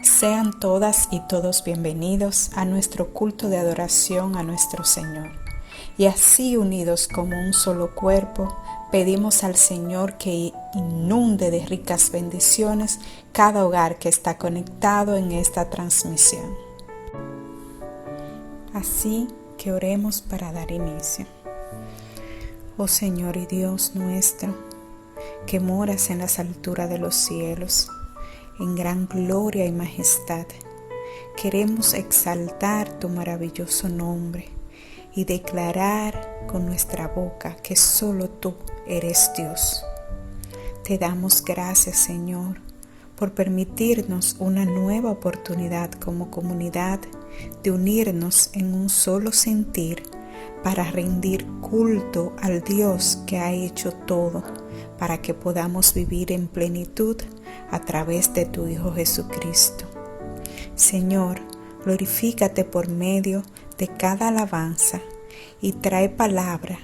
Sean todas y todos bienvenidos a nuestro culto de adoración a nuestro Señor. Y así unidos como un solo cuerpo, pedimos al Señor que inunde de ricas bendiciones cada hogar que está conectado en esta transmisión. Así que oremos para dar inicio. Oh Señor y Dios nuestro, que moras en las alturas de los cielos, en gran gloria y majestad, queremos exaltar tu maravilloso nombre y declarar con nuestra boca que solo tú eres Dios. Te damos gracias, Señor, por permitirnos una nueva oportunidad como comunidad de unirnos en un solo sentir para rendir culto al Dios que ha hecho todo para que podamos vivir en plenitud a través de tu Hijo Jesucristo. Señor, glorifícate por medio de cada alabanza y trae palabra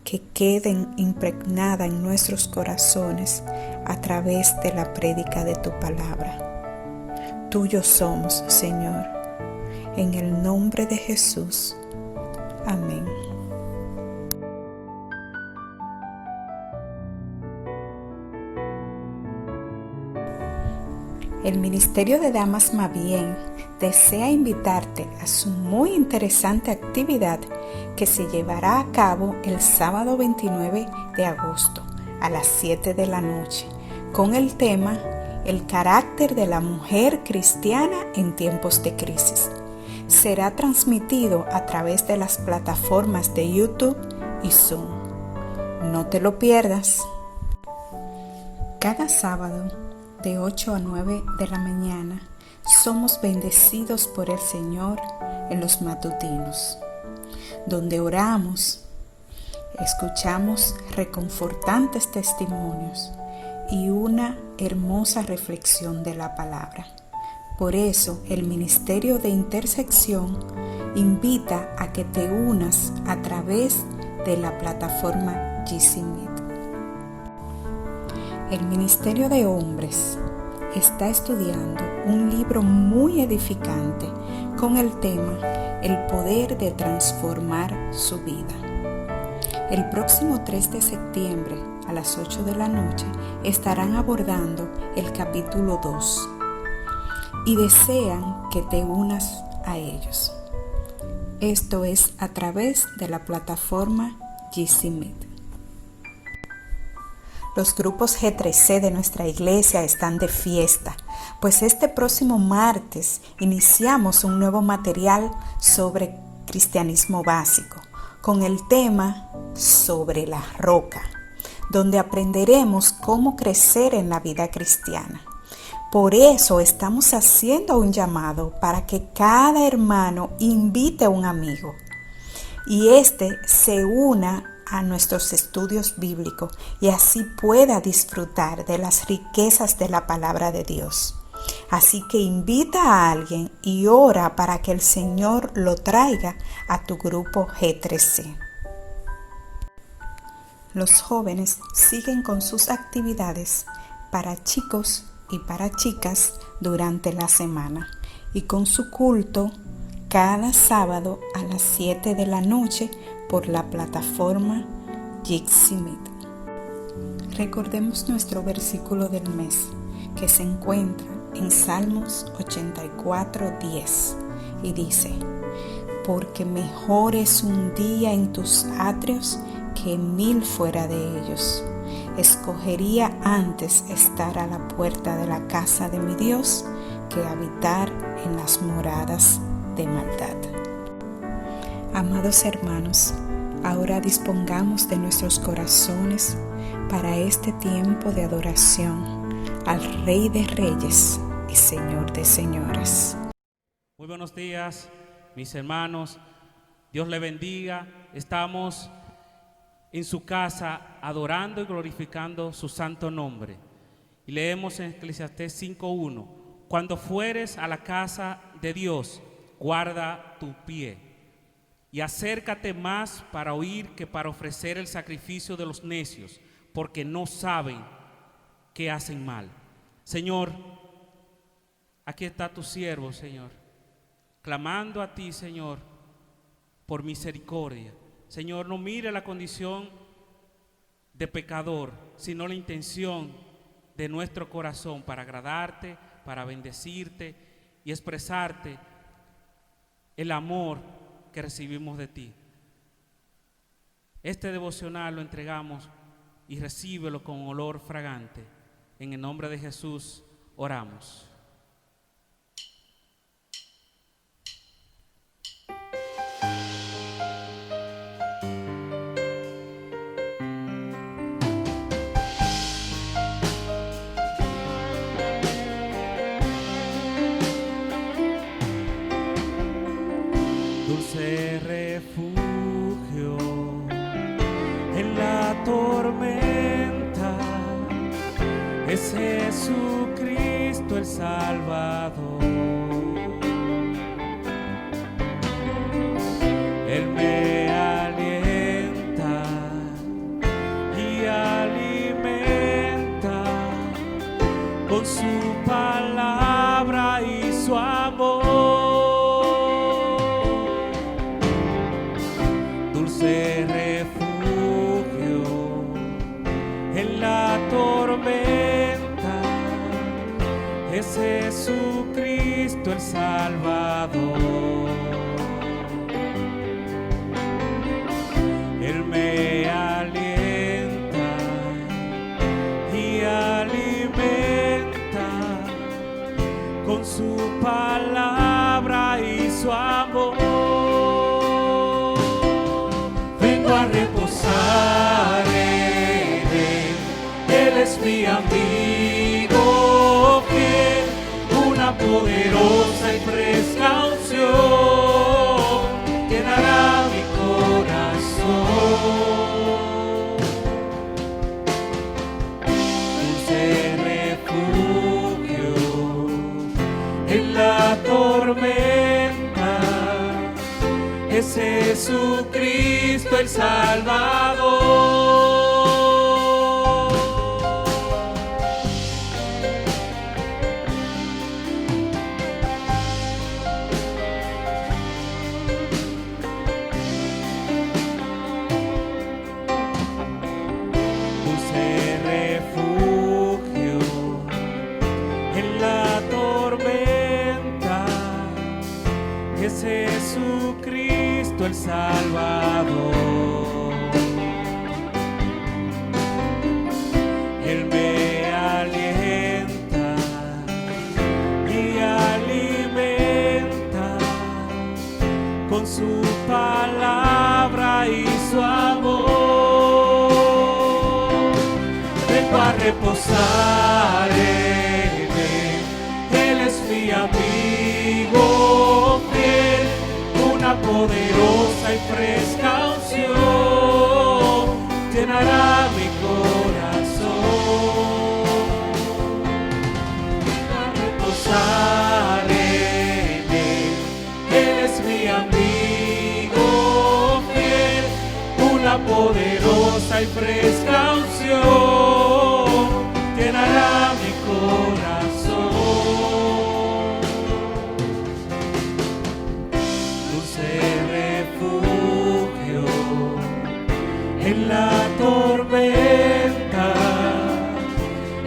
que queden impregnada en nuestros corazones a través de la prédica de tu palabra. Tuyos somos, Señor, en el nombre de Jesús. Amén. El Ministerio de Damas Mabien desea invitarte a su muy interesante actividad que se llevará a cabo el sábado 29 de agosto a las 7 de la noche con el tema El carácter de la mujer cristiana en tiempos de crisis. Será transmitido a través de las plataformas de YouTube y Zoom. No te lo pierdas. Cada sábado de 8 a 9 de la mañana somos bendecidos por el Señor en los matutinos, donde oramos, escuchamos reconfortantes testimonios y una hermosa reflexión de la palabra. Por eso el Ministerio de Intersección invita a que te unas a través de la plataforma GC Meet. El Ministerio de Hombres está estudiando un libro muy edificante con el tema El poder de transformar su vida. El próximo 3 de septiembre a las 8 de la noche estarán abordando el capítulo 2 y desean que te unas a ellos. Esto es a través de la plataforma GC Meet. Los grupos G3C de nuestra iglesia están de fiesta, pues este próximo martes iniciamos un nuevo material sobre cristianismo básico, con el tema Sobre la Roca, donde aprenderemos cómo crecer en la vida cristiana. Por eso estamos haciendo un llamado para que cada hermano invite a un amigo y éste se una a nuestros estudios bíblicos y así pueda disfrutar de las riquezas de la palabra de Dios. Así que invita a alguien y ora para que el Señor lo traiga a tu grupo G3C. Los jóvenes siguen con sus actividades para chicos y para chicas durante la semana y con su culto cada sábado a las 7 de la noche por la plataforma GC Meet. Recordemos nuestro versículo del mes, que se encuentra en Salmos 84:10 y dice: Porque mejor es un día en tus atrios que 1000 fuera de ellos. Escogería antes estar a la puerta de la casa de mi Dios que habitar en las moradas de maldad. Amados hermanos, ahora dispongamos de nuestros corazones para este tiempo de adoración al Rey de Reyes y Señor de Señoras. Muy buenos días, mis hermanos. Dios les bendiga. Estamos en su casa adorando y glorificando su santo nombre. Y leemos en Eclesiastés 5:1: Cuando fueres a la casa de Dios, guarda tu pie y acércate más para oír que para ofrecer el sacrificio de los necios, porque no saben que hacen mal. Señor, Aquí está tu siervo, Señor, clamando a ti, Señor, por misericordia. Señor, no mire la condición de pecador, sino la intención de nuestro corazón para agradarte, para bendecirte y expresarte el amor que recibimos de ti. Este devocional lo entregamos y recíbelo con olor fragante. En el nombre de Jesús oramos. Dulce refugio en la tormenta es Jesucristo el Salvador. Él me alienta y alimenta con su palabra y su amor. Dulce refugio en la tormenta es Jesucristo el Salvador. Él me alienta y alimenta con su palabra y su amor. Vengo a reposar en Él, Él es mi amigo fiel, una poderosa y fresca unción llenará mi corazón. Dulce refugio en la tormenta es Jesucristo el Salvador. Dulce refugio en la tormenta es Jesucristo el Salvador. Él me alienta y alimenta con su palabra y su amor. Vengo a reposar en Él, Él es mi amigo fiel, una poderosa y fresca unción llenará mi corazón. A reposar en Él, Él es mi amigo fiel, una poderosa y fresca unción llenará mi corazón. Dulce refugio en la tormenta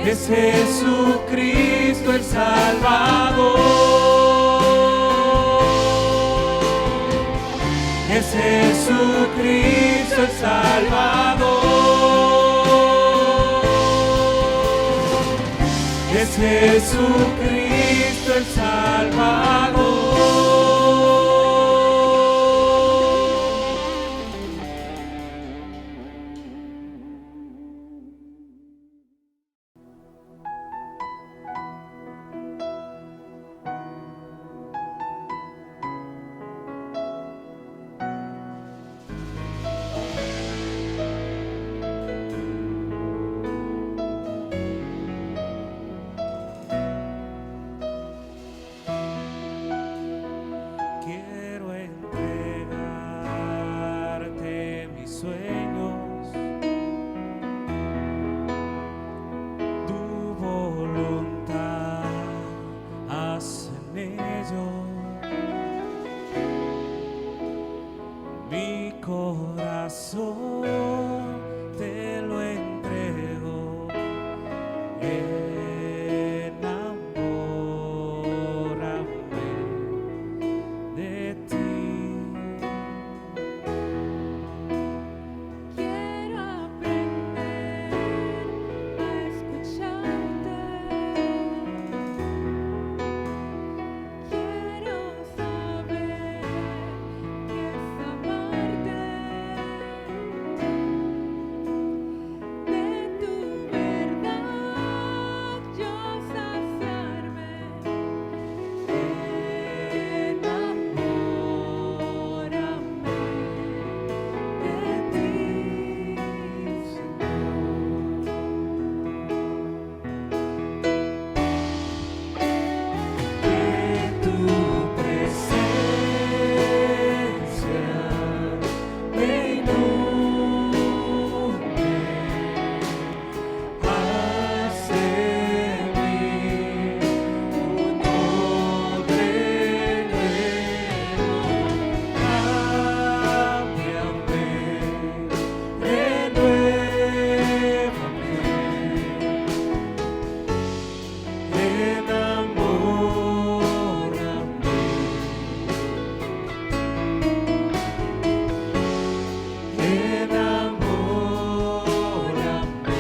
es Jesucristo el Salvador. Es Jesucristo el Salvador. Es Jesucristo el Salvador. yo. Mi corazón te lo entrego. Enamórame de ti. Quiero aprender a escucharte. Quiero saber qué es amarte. De tu verdad yo saciarme. Enamórame de ti, Que tu presencia me inunde, haz de mí un odre nuevo, cámbiame, renuévame, enamórame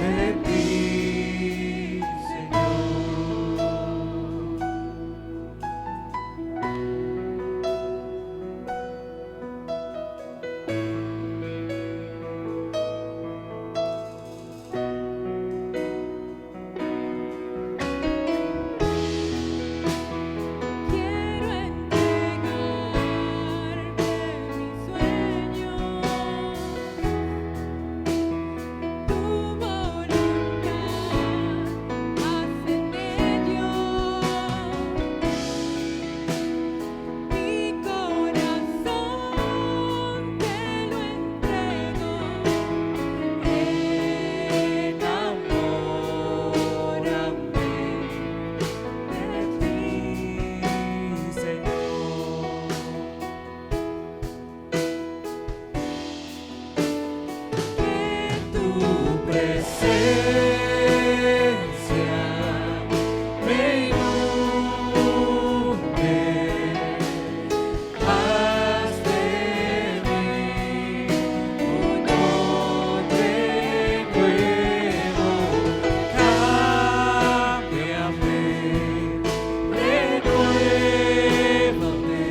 de ti, Señor. quiero entregarte mis sueños, tu voluntad haz en ellos, mi corazón te lo entrego, enamórame de ti. Señor. Que Tu presencia me inunde, haz de mí un odre nuevo, cámbiame, renuévame,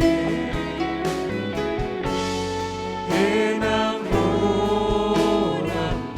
enamórame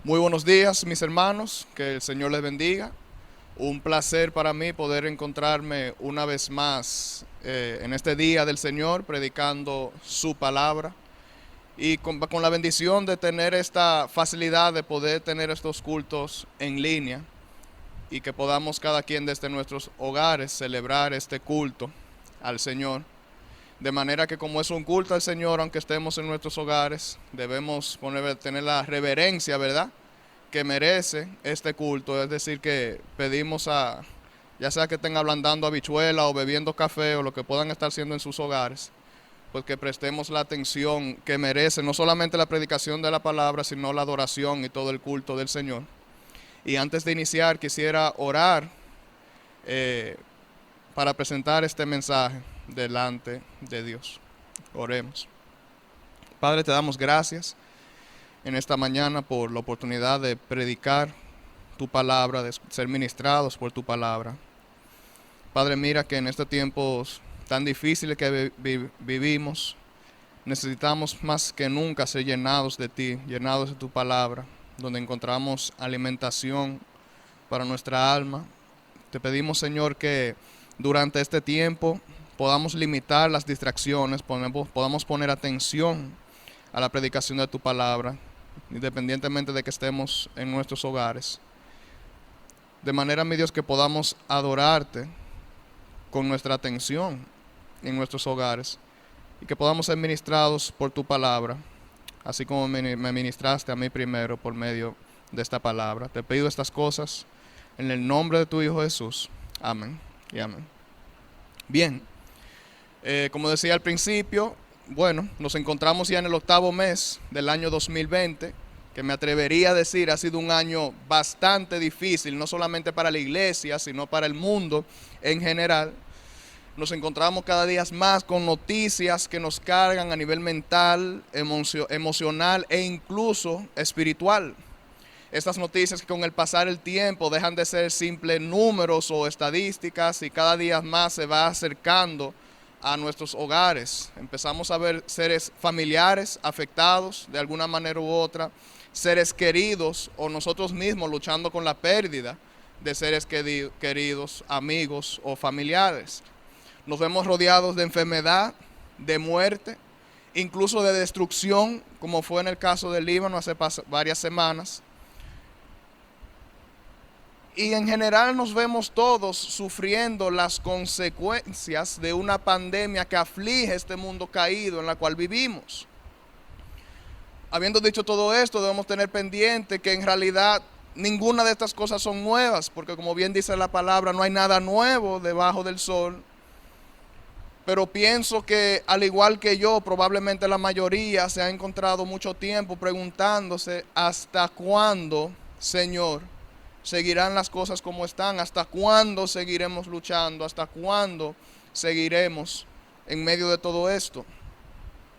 Muy buenos días, mis hermanos, que el Señor les bendiga. Un placer para mí poder encontrarme una vez más en este día del Señor predicando su palabra y con la bendición de tener esta facilidad de poder tener estos cultos en línea y que podamos cada quien desde nuestros hogares celebrar este culto al Señor. De manera que como es un culto al Señor, aunque estemos en nuestros hogares, debemos tener la reverencia, ¿verdad?, que merece este culto. Es decir, que pedimos ya sea que estén ablandando habichuela o bebiendo café o lo que puedan estar haciendo en sus hogares, pues que prestemos la atención que merece, no solamente la predicación de la palabra, sino la adoración y todo el culto del Señor. Y antes de iniciar, quisiera orar para presentar este mensaje delante de Dios. Oremos. Padre, te damos gracias en esta mañana por la oportunidad de predicar tu palabra, de ser ministrados por tu palabra. Padre, mira que en estos tiempos tan difíciles que vivimos, necesitamos más que nunca ser llenados de ti, llenados de tu palabra, donde encontramos alimentación para nuestra alma. Te pedimos, Señor, que durante este tiempo podamos limitar las distracciones, podamos poner atención a la predicación de tu palabra, independientemente de que estemos en nuestros hogares. De manera, mi Dios, que podamos adorarte con nuestra atención en nuestros hogares y que podamos ser ministrados por tu palabra, así como me ministraste a mí primero por medio de esta palabra. Te pido estas cosas en el nombre de tu Hijo Jesús. Amén y amén. Bien, como decía al principio, bueno, nos encontramos ya en el 8º mes del año 2020, que me atrevería a decir ha sido un año bastante difícil, no solamente para la iglesia, sino para el mundo en general. Nos encontramos cada día más con noticias que nos cargan a nivel mental, emocional e incluso espiritual. Estas noticias que con el pasar del tiempo dejan de ser simples números o estadísticas y cada día más se va acercando a nuestros hogares. Empezamos a ver seres familiares afectados de alguna manera u otra, seres queridos o nosotros mismos luchando con la pérdida de seres queridos, amigos o familiares. Nos vemos rodeados de enfermedad, de muerte, incluso de destrucción, como fue en el caso del Líbano hace varias semanas. Y en general nos vemos todos sufriendo las consecuencias de una pandemia que aflige este mundo caído en la cual vivimos. Habiendo dicho todo esto, debemos tener pendiente que en realidad ninguna de estas cosas son nuevas, porque como bien dice la palabra, no hay nada nuevo debajo del sol. Pero pienso que al igual que yo, probablemente la mayoría se ha encontrado mucho tiempo preguntándose ¿hasta cuándo, Señor, seguirán las cosas como están? ¿Hasta cuándo seguiremos luchando? ¿Hasta cuándo seguiremos en medio de todo esto?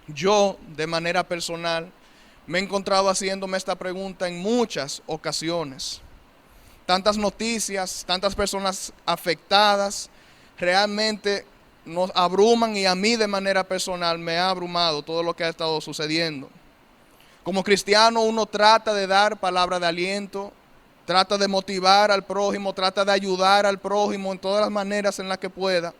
Yo, de manera personal, me he encontrado haciéndome esta pregunta en muchas ocasiones. Tantas noticias, tantas personas afectadas, realmente nos abruman y a mí de manera personal me ha abrumado todo lo que ha estado sucediendo. Como cristiano uno trata de dar palabra de aliento, trata de motivar al prójimo, trata de ayudar al prójimo en todas las maneras en las que pueda.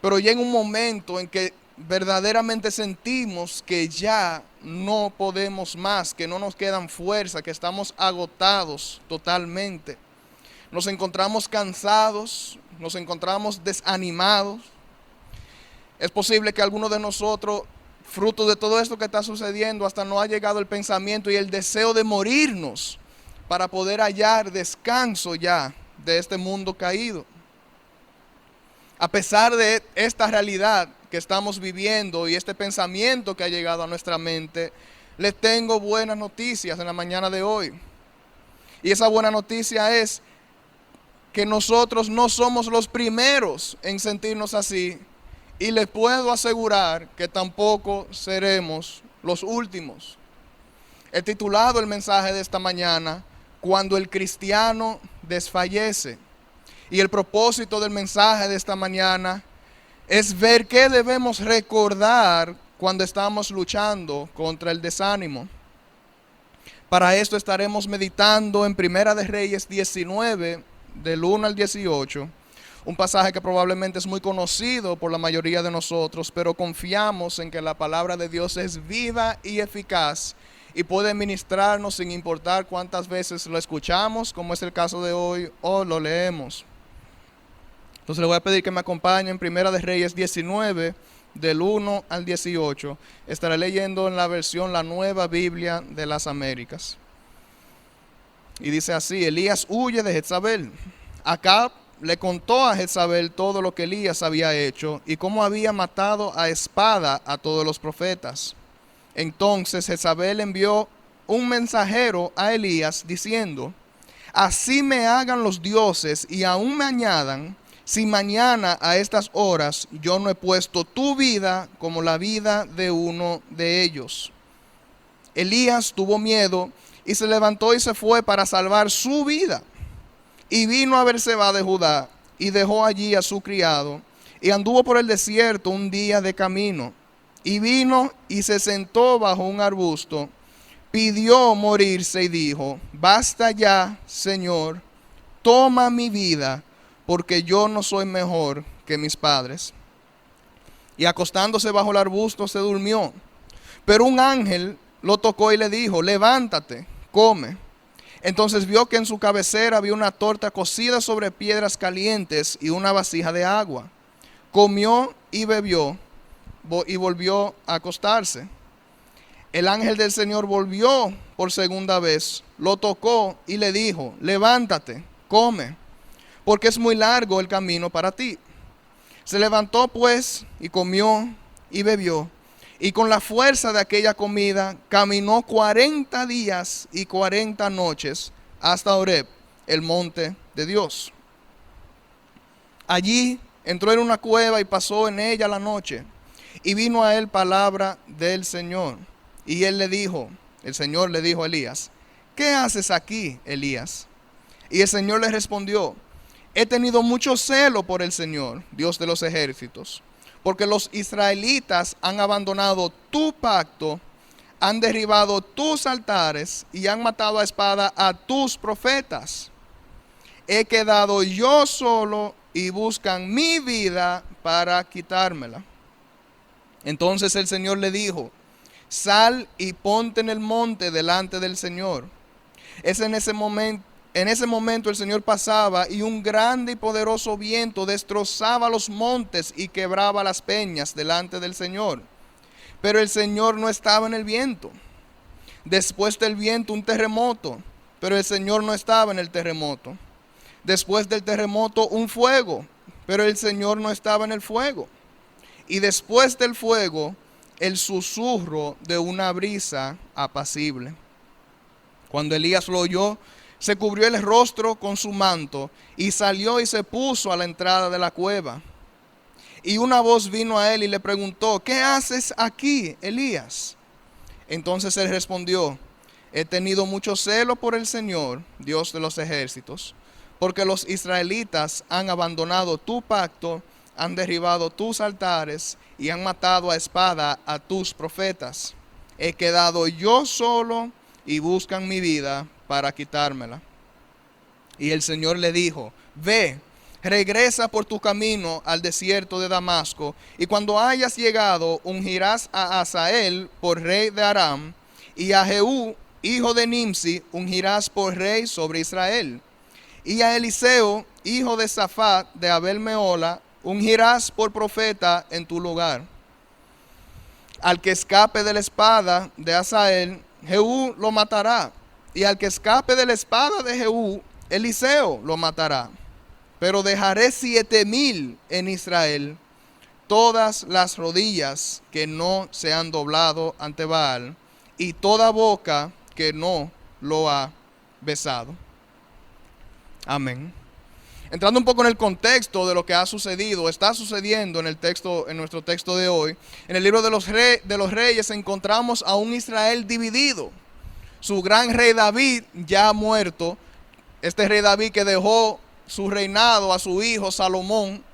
Pero llega un momento en que verdaderamente sentimos que ya no podemos más, que no nos quedan fuerzas, que estamos agotados totalmente. Nos encontramos cansados, nos encontramos desanimados. Es posible que alguno de nosotros, fruto de todo esto que está sucediendo, hasta no ha llegado el pensamiento y el deseo de morirnos para poder hallar descanso ya de este mundo caído. A pesar de esta realidad que estamos viviendo y este pensamiento que ha llegado a nuestra mente, les tengo buenas noticias en la mañana de hoy. Y esa buena noticia es que nosotros no somos los primeros en sentirnos así, y les puedo asegurar que tampoco seremos los últimos. He titulado el mensaje de esta mañana, Cuando el cristiano desfallece. Y el propósito del mensaje de esta mañana es ver qué debemos recordar cuando estamos luchando contra el desánimo. Para esto estaremos meditando en Primera de Reyes 19, del 1 al 18, un pasaje que probablemente es muy conocido por la mayoría de nosotros, pero confiamos en que la palabra de Dios es viva y eficaz y puede ministrarnos sin importar cuántas veces lo escuchamos, como es el caso de hoy, o lo leemos. Entonces le voy a pedir que me acompañen en Primera de Reyes 19, del 1 al 18. Estaré leyendo en la versión La Nueva Biblia de las Américas. Y dice así: Elías huye de Jezabel. Acab le contó a Jezabel todo lo que Elías había hecho y cómo había matado a espada a todos los profetas. Entonces Jezabel envió un mensajero a Elías diciendo: así me hagan los dioses y aún me añadan, si mañana a estas horas yo no he puesto tu vida como la vida de uno de ellos. Elías tuvo miedo y se levantó y se fue para salvar su vida. Y vino a Berseba de Judá y dejó allí a su criado y anduvo por el desierto un día de camino. Y vino y se sentó bajo un arbusto, pidió morirse y dijo: basta ya, Señor, toma mi vida, porque yo no soy mejor que mis padres. Y acostándose bajo el arbusto se durmió. Pero un ángel lo tocó y le dijo: levántate, come. Entonces vio que en su cabecera había una torta cocida sobre piedras calientes y una vasija de agua. Comió y bebió y volvió a acostarse. El ángel del Señor volvió por segunda vez, lo tocó y le dijo: levántate, come, porque es muy largo el camino para ti. Se levantó pues y comió y bebió, y con la fuerza de aquella comida caminó 40 días y 40 noches hasta Horeb, el monte de Dios. Allí entró en una cueva y pasó en ella la noche, y vino a él palabra del Señor. Y él le dijo, el Señor le dijo a Elías: ¿qué haces aquí, Elías? Y el Señor le respondió: he tenido mucho celo por el Señor, Dios de los ejércitos, porque los israelitas han abandonado tu pacto, han derribado tus altares y han matado a espada a tus profetas. He quedado yo solo y buscan mi vida para quitármela. Entonces el Señor le dijo: sal y ponte en el monte delante del Señor. En ese momento el Señor pasaba, y un grande y poderoso viento destrozaba los montes y quebraba las peñas delante del Señor. Pero el Señor no estaba en el viento. Después del viento un terremoto, pero el Señor no estaba en el terremoto. Después del terremoto un fuego, pero el Señor no estaba en el fuego. Y después del fuego el susurro de una brisa apacible. Cuando Elías lo oyó, se cubrió el rostro con su manto y salió y se puso a la entrada de la cueva. Y una voz vino a él y le preguntó: ¿qué haces aquí, Elías? Entonces él respondió: he tenido mucho celo por el Señor, Dios de los ejércitos, porque los israelitas han abandonado tu pacto, han derribado tus altares y han matado a espada a tus profetas. He quedado yo solo y buscan mi vida para quitármela. Y el Señor le dijo: ve, regresa por tu camino al desierto de Damasco, y cuando hayas llegado ungirás a Hazael por rey de Aram, y a Jehú, hijo de Nimsi, ungirás por rey sobre Israel. Y a Eliseo, hijo de Safat de Abel Meola, ungirás por profeta en tu lugar. Al que escape de la espada de Hazael, Jehú lo matará, y al que escape de la espada de Jehú, Eliseo lo matará. Pero dejaré 7,000 en Israel, todas las rodillas que no se han doblado ante Baal, y toda boca que no lo ha besado. Amén. Entrando un poco en el contexto de lo que ha sucedido, está sucediendo en nuestro texto de hoy. En el libro de los Reyes encontramos a un Israel dividido. Su gran rey David ya ha muerto. Este rey David que dejó su reinado a su hijo Salomón.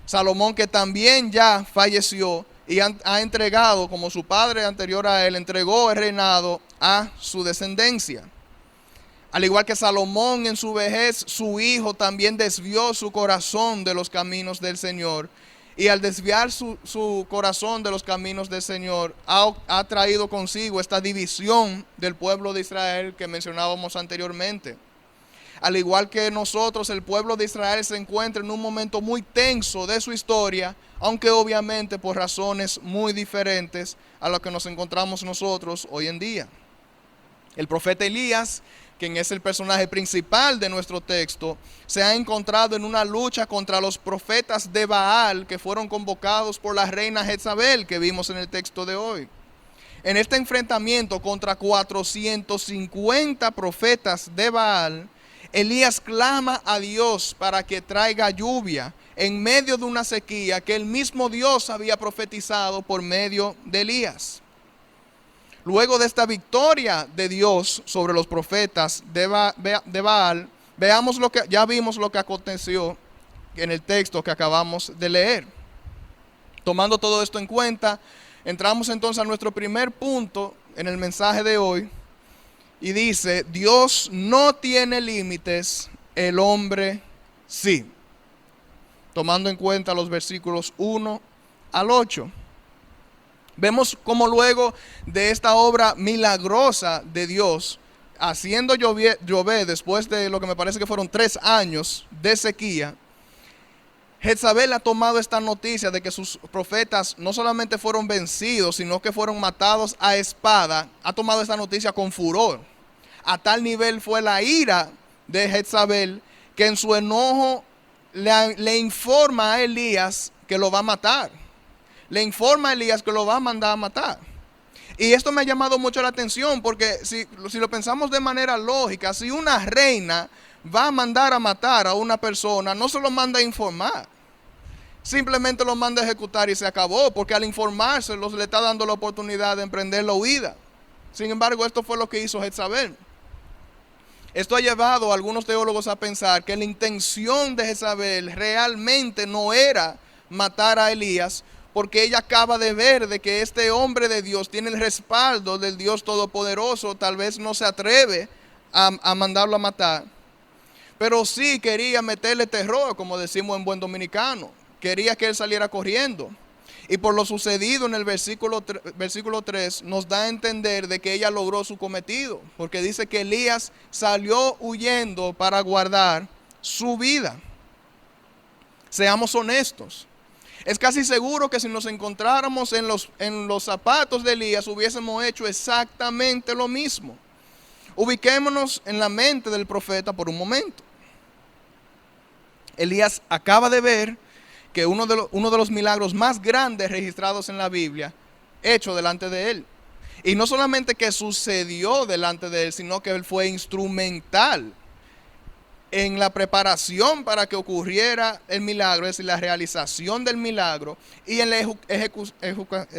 Salomón que también ya falleció y ha entregado, como su padre anterior a él, entregó el reinado a su descendencia. Al igual que Salomón en su vejez, su hijo también desvió su corazón de los caminos del Señor. Y al desviar su corazón de los caminos del Señor, ha traído consigo esta división del pueblo de Israel que mencionábamos anteriormente. Al igual que nosotros, el pueblo de Israel se encuentra en un momento muy tenso de su historia, aunque obviamente por razones muy diferentes a lo que nos encontramos nosotros hoy en día. El profeta Elías, quien es el personaje principal de nuestro texto, se ha encontrado en una lucha contra los profetas de Baal que fueron convocados por la reina Jezabel que vimos en el texto de hoy. En este enfrentamiento contra 450 profetas de Baal, Elías clama a Dios para que traiga lluvia en medio de una sequía que el mismo Dios había profetizado por medio de Elías. Luego de esta victoria de Dios sobre los profetas de Baal, ya vimos lo que aconteció en el texto que acabamos de leer. Tomando todo esto en cuenta, entramos entonces a nuestro primer punto en el mensaje de hoy. Y dice, Dios no tiene límites, el hombre sí. Tomando en cuenta los versículos 1 al 8. Vemos cómo luego de esta obra milagrosa de Dios, haciendo llover después de lo que me parece que fueron 3 años de sequía, Jezabel ha tomado esta noticia de que sus profetas no solamente fueron vencidos, sino que fueron matados a espada. Ha tomado esta noticia con furor. A tal nivel fue la ira de Jezabel que en su enojo le informa a Elías que lo va a matar. Le informa a Elías que lo va a mandar a matar. Y esto me ha llamado mucho la atención porque si lo pensamos de manera lógica, si una reina va a mandar a matar a una persona, no se lo manda a informar. Simplemente lo manda a ejecutar y se acabó, porque al informarse le está dando la oportunidad de emprender la huida. Sin embargo, esto fue lo que hizo Jezabel. Esto ha llevado a algunos teólogos a pensar que la intención de Jezabel realmente no era matar a Elías, porque ella acaba de ver de que este hombre de Dios tiene el respaldo del Dios Todopoderoso. Tal vez no se atreve a mandarlo a matar, pero sí quería meterle terror, como decimos en buen dominicano. Quería que él saliera corriendo. Y por lo sucedido en el versículo 3 nos da a entender de que ella logró su cometido, porque dice que Elías salió huyendo para guardar su vida. Seamos honestos. Es casi seguro que si nos encontráramos en los zapatos de Elías hubiésemos hecho exactamente lo mismo. Ubiquémonos en la mente del profeta por un momento. Elías acaba de ver que uno de los milagros más grandes registrados en la Biblia, hecho delante de él. Y no solamente que sucedió delante de él, sino que él fue instrumental en la preparación para que ocurriera el milagro, es decir, la realización del milagro y en la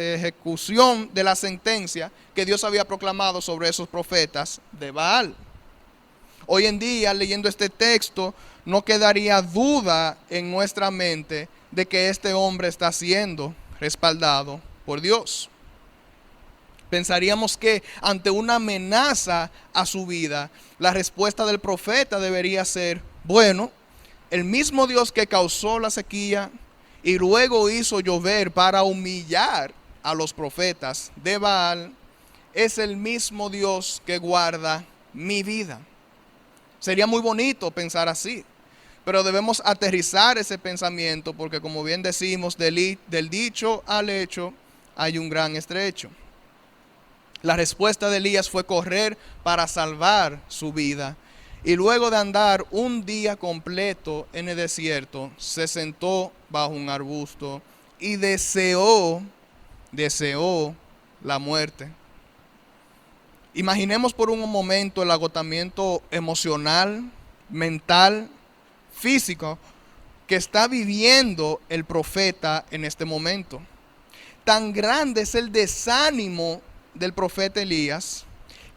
ejecución de la sentencia que Dios había proclamado sobre esos profetas de Baal. Hoy en día, leyendo este texto, no quedaría duda en nuestra mente de que este hombre está siendo respaldado por Dios. Pensaríamos que ante una amenaza a su vida, la respuesta del profeta debería ser, bueno, el mismo Dios que causó la sequía y luego hizo llover para humillar a los profetas de Baal, es el mismo Dios que guarda mi vida. Sería muy bonito pensar así, pero debemos aterrizar ese pensamiento porque, como bien decimos, del dicho al hecho hay un gran estrecho. La respuesta de Elías fue correr para salvar su vida. Y luego de andar un día completo en el desierto, se sentó bajo un arbusto y deseó la muerte. Imaginemos por un momento el agotamiento emocional, mental, físico que está viviendo el profeta en este momento. Tan grande es el desánimo del profeta Elías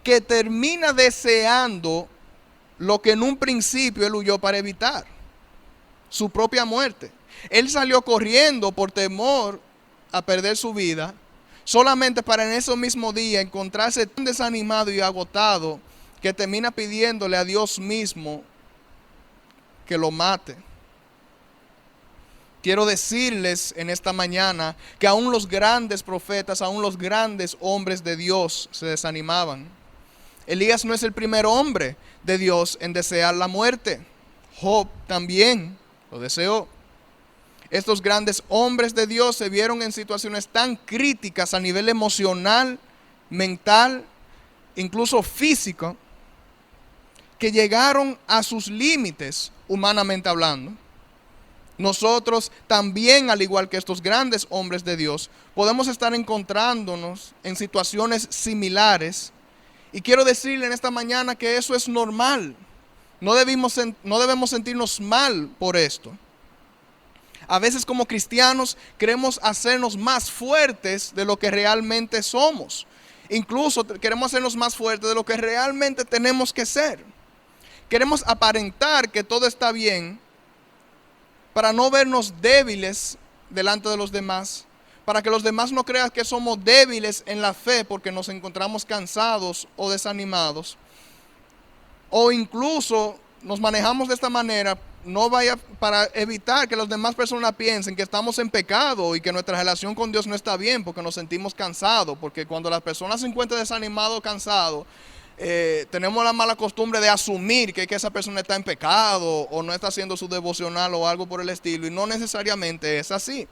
que termina deseando lo que en un principio él huyó para evitar: su propia muerte. Él salió corriendo por temor a perder su vida, solamente para en ese mismo día encontrarse tan desanimado y agotado que termina pidiéndole a Dios mismo que lo mate. Quiero decirles en esta mañana que aún los grandes profetas, aún los grandes hombres de Dios se desanimaban. Elías no es el primer hombre de Dios en desear la muerte. Job también lo deseó. Estos grandes hombres de Dios se vieron en situaciones tan críticas a nivel emocional, mental, incluso físico, que llegaron a sus límites humanamente hablando. Nosotros también, al igual que estos grandes hombres de Dios, podemos estar encontrándonos en situaciones similares. Y quiero decirle en esta mañana que eso es normal. No debemos sentirnos mal por esto. A veces como cristianos queremos hacernos más fuertes de lo que realmente somos. Incluso queremos hacernos más fuertes de lo que realmente tenemos que ser. Queremos aparentar que todo está bien para no vernos débiles delante de los demás, para que los demás no crean que somos débiles en la fe porque nos encontramos cansados o desanimados. O incluso nos manejamos de esta manera para evitar que las demás personas piensen que estamos en pecado y que nuestra relación con Dios no está bien porque nos sentimos cansados. Porque cuando las personas se encuentran desanimadas o cansados, tenemos la mala costumbre de asumir que esa persona está en pecado o no está haciendo su devocional o algo por el estilo, y no necesariamente es así.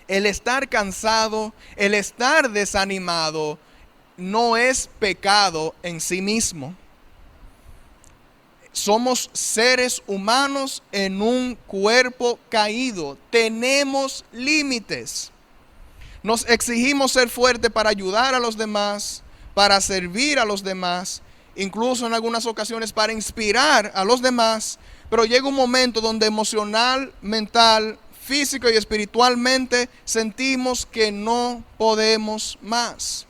El estar cansado, el estar desanimado, no es pecado en sí mismo. Somos seres humanos en un cuerpo caído. Tenemos límites. Nos exigimos ser fuertes para ayudar a los demás, para servir a los demás, incluso en algunas ocasiones para inspirar a los demás, pero llega un momento donde emocional, mental, físico y espiritualmente sentimos que no podemos más.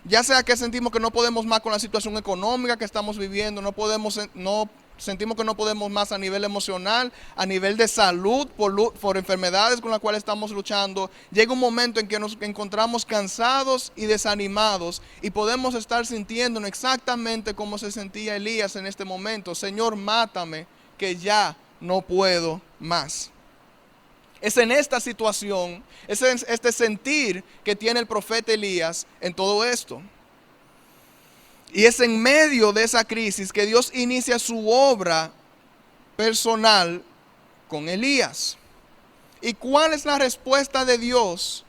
Ya sea que sentimos que no podemos más con la situación económica que estamos viviendo, sentimos que no podemos más a nivel emocional, a nivel de salud, por enfermedades con las cuales estamos luchando. Llega un momento en que nos encontramos cansados y desanimados y podemos estar sintiéndonos exactamente como se sentía Elías en este momento. Señor, mátame, que ya no puedo más. Es en esta situación, es en este sentir que tiene el profeta Elías en todo esto. Y es en medio de esa crisis que Dios inicia su obra personal con Elías. ¿Y cuál es la respuesta de Dios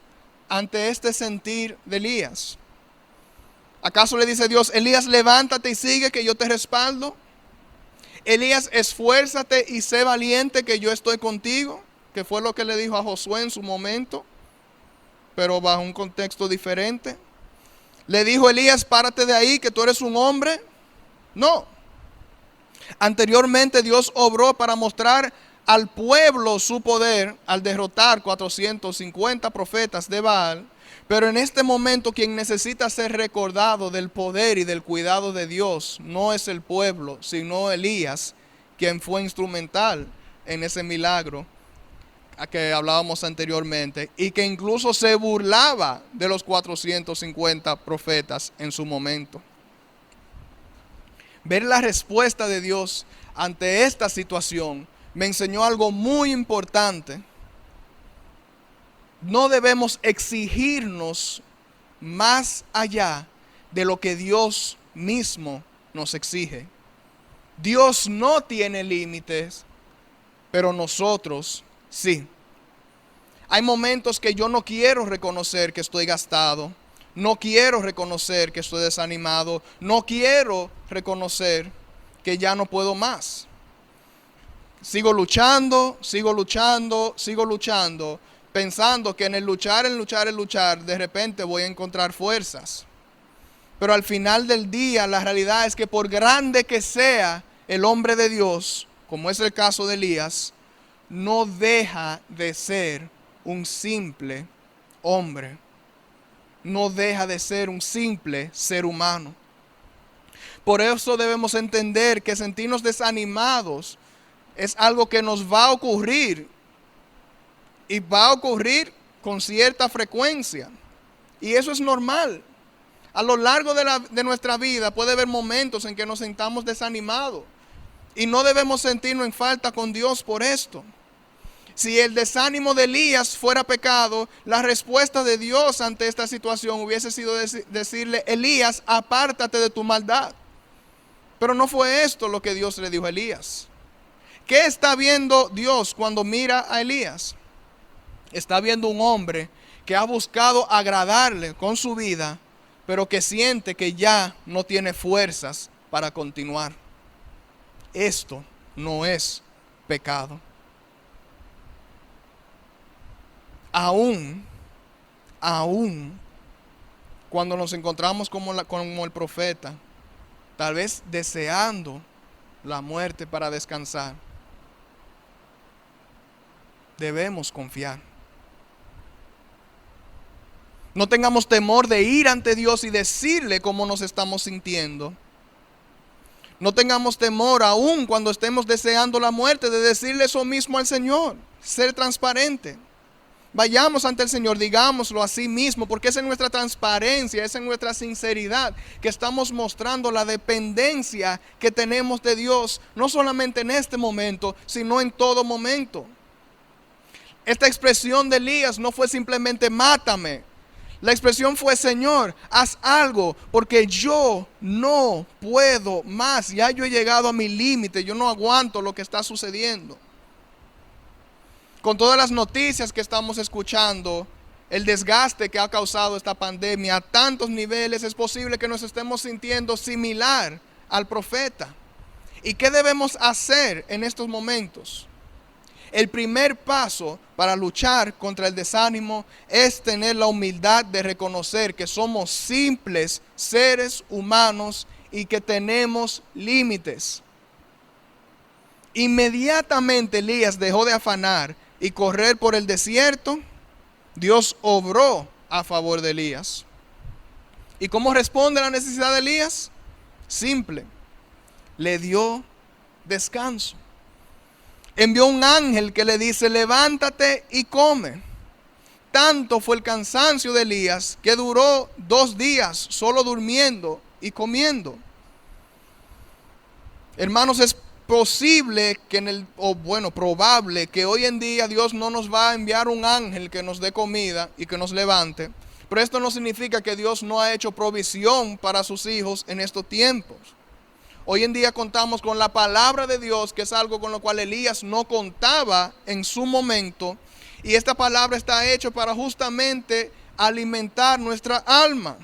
ante este sentir de Elías? ¿Acaso le dice Dios, Elías, levántate y sigue que yo te respaldo? Elías, esfuérzate y sé valiente que yo estoy contigo, que fue lo que le dijo a Josué en su momento, pero bajo un contexto diferente. ¿Le dijo Elías, párate de ahí que tú eres un hombre? No. Anteriormente Dios obró para mostrar al pueblo su poder al derrotar 450 profetas de Baal, pero en este momento quien necesita ser recordado del poder y del cuidado de Dios no es el pueblo, sino Elías, quien fue instrumental en ese milagro a que hablábamos anteriormente, y que incluso se burlaba de los 450 profetas en su momento. Ver la respuesta de Dios ante esta situación me enseñó algo muy importante. No debemos exigirnos más allá de lo que Dios mismo nos exige. Dios no tiene límites, pero nosotros sí. Hay momentos que yo no quiero reconocer que estoy gastado, no quiero reconocer que estoy desanimado, no quiero reconocer que ya no puedo más. Sigo luchando, pensando que en el luchar, de repente voy a encontrar fuerzas. Pero al final del día, la realidad es que por grande que sea el hombre de Dios, como es el caso de Elías, no deja de ser un simple hombre. No deja de ser un simple ser humano. Por eso debemos entender que sentirnos desanimados es algo que nos va a ocurrir. Y va a ocurrir con cierta frecuencia. Y eso es normal. A lo largo de nuestra vida puede haber momentos en que nos sintamos desanimados. Y no debemos sentirnos en falta con Dios por esto. Si el desánimo de Elías fuera pecado, la respuesta de Dios ante esta situación hubiese sido decirle: Elías, apártate de tu maldad. Pero no fue esto lo que Dios le dijo a Elías. ¿Qué está viendo Dios cuando mira a Elías? Está viendo un hombre que ha buscado agradarle con su vida, pero que siente que ya no tiene fuerzas para continuar. Esto no es pecado. Aún cuando nos encontramos como el profeta, tal vez deseando la muerte para descansar, debemos confiar. No tengamos temor de ir ante Dios y decirle cómo nos estamos sintiendo. No tengamos temor, aún cuando estemos deseando la muerte, de decirle eso mismo al Señor. Ser transparente. Vayamos ante el Señor, digámoslo a sí mismo, porque es en nuestra transparencia, es en nuestra sinceridad que estamos mostrando la dependencia que tenemos de Dios, no solamente en este momento, sino en todo momento. Esta expresión de Elías no fue simplemente mátame. La expresión fue: Señor, haz algo, porque yo no puedo más. Ya yo he llegado a mi límite, yo no aguanto lo que está sucediendo. Con todas las noticias que estamos escuchando, el desgaste que ha causado esta pandemia a tantos niveles, es posible que nos estemos sintiendo similar al profeta. ¿Y qué debemos hacer en estos momentos? El primer paso para luchar contra el desánimo es tener la humildad de reconocer que somos simples seres humanos y que tenemos límites. Inmediatamente Elías dejó de afanar y correr por el desierto. Dios obró a favor de Elías. ¿Y cómo responde a la necesidad de Elías? Simple: le dio descanso. Envió un ángel que le dice: levántate y come. Tanto fue el cansancio de Elías que duró 2 días solo durmiendo y comiendo. Hermanos, es posible que probable que hoy en día Dios no nos va a enviar un ángel que nos dé comida y que nos levante. Pero esto no significa que Dios no ha hecho provisión para sus hijos en estos tiempos. Hoy en día contamos con la palabra de Dios, que es algo con lo cual Elías no contaba en su momento. Y esta palabra está hecha para justamente alimentar nuestra alma.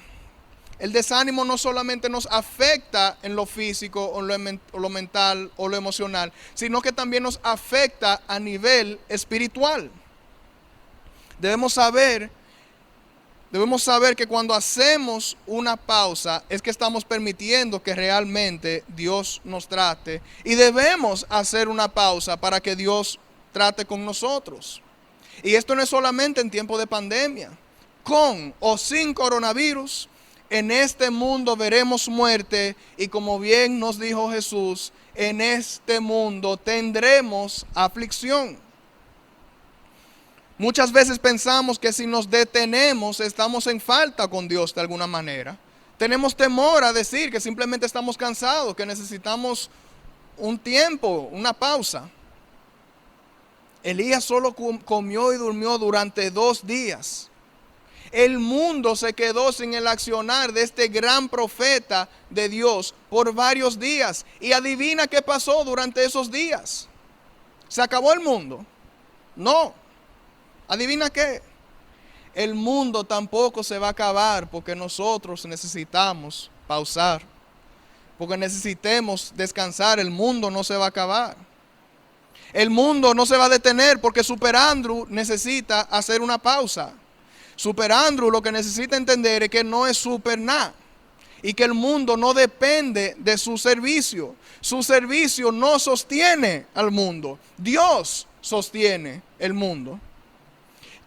El desánimo no solamente nos afecta en lo físico o lo mental o lo emocional, sino que también nos afecta a nivel espiritual. Debemos saber que cuando hacemos una pausa es que estamos permitiendo que realmente Dios nos trate, y debemos hacer una pausa para que Dios trate con nosotros. Y esto no es solamente en tiempo de pandemia. Con o sin coronavirus, en este mundo veremos muerte, y como bien nos dijo Jesús, en este mundo tendremos aflicción. Muchas veces pensamos que si nos detenemos estamos en falta con Dios de alguna manera. Tenemos temor a decir que simplemente estamos cansados, que necesitamos un tiempo, una pausa. Elías solo comió y durmió durante 2 días. El mundo se quedó sin el accionar de este gran profeta de Dios por varios días. Y adivina qué pasó durante esos días. ¿Se acabó el mundo? No. ¿Adivina qué? El mundo tampoco se va a acabar, porque nosotros necesitamos pausar. Porque necesitemos descansar. El mundo no se va a acabar. El mundo no se va a detener, porque Super Andrew necesita hacer una pausa. Super Andrew lo que necesita entender es que no es super nada, y que el mundo no depende de su servicio. Su servicio no sostiene al mundo. Dios sostiene el mundo.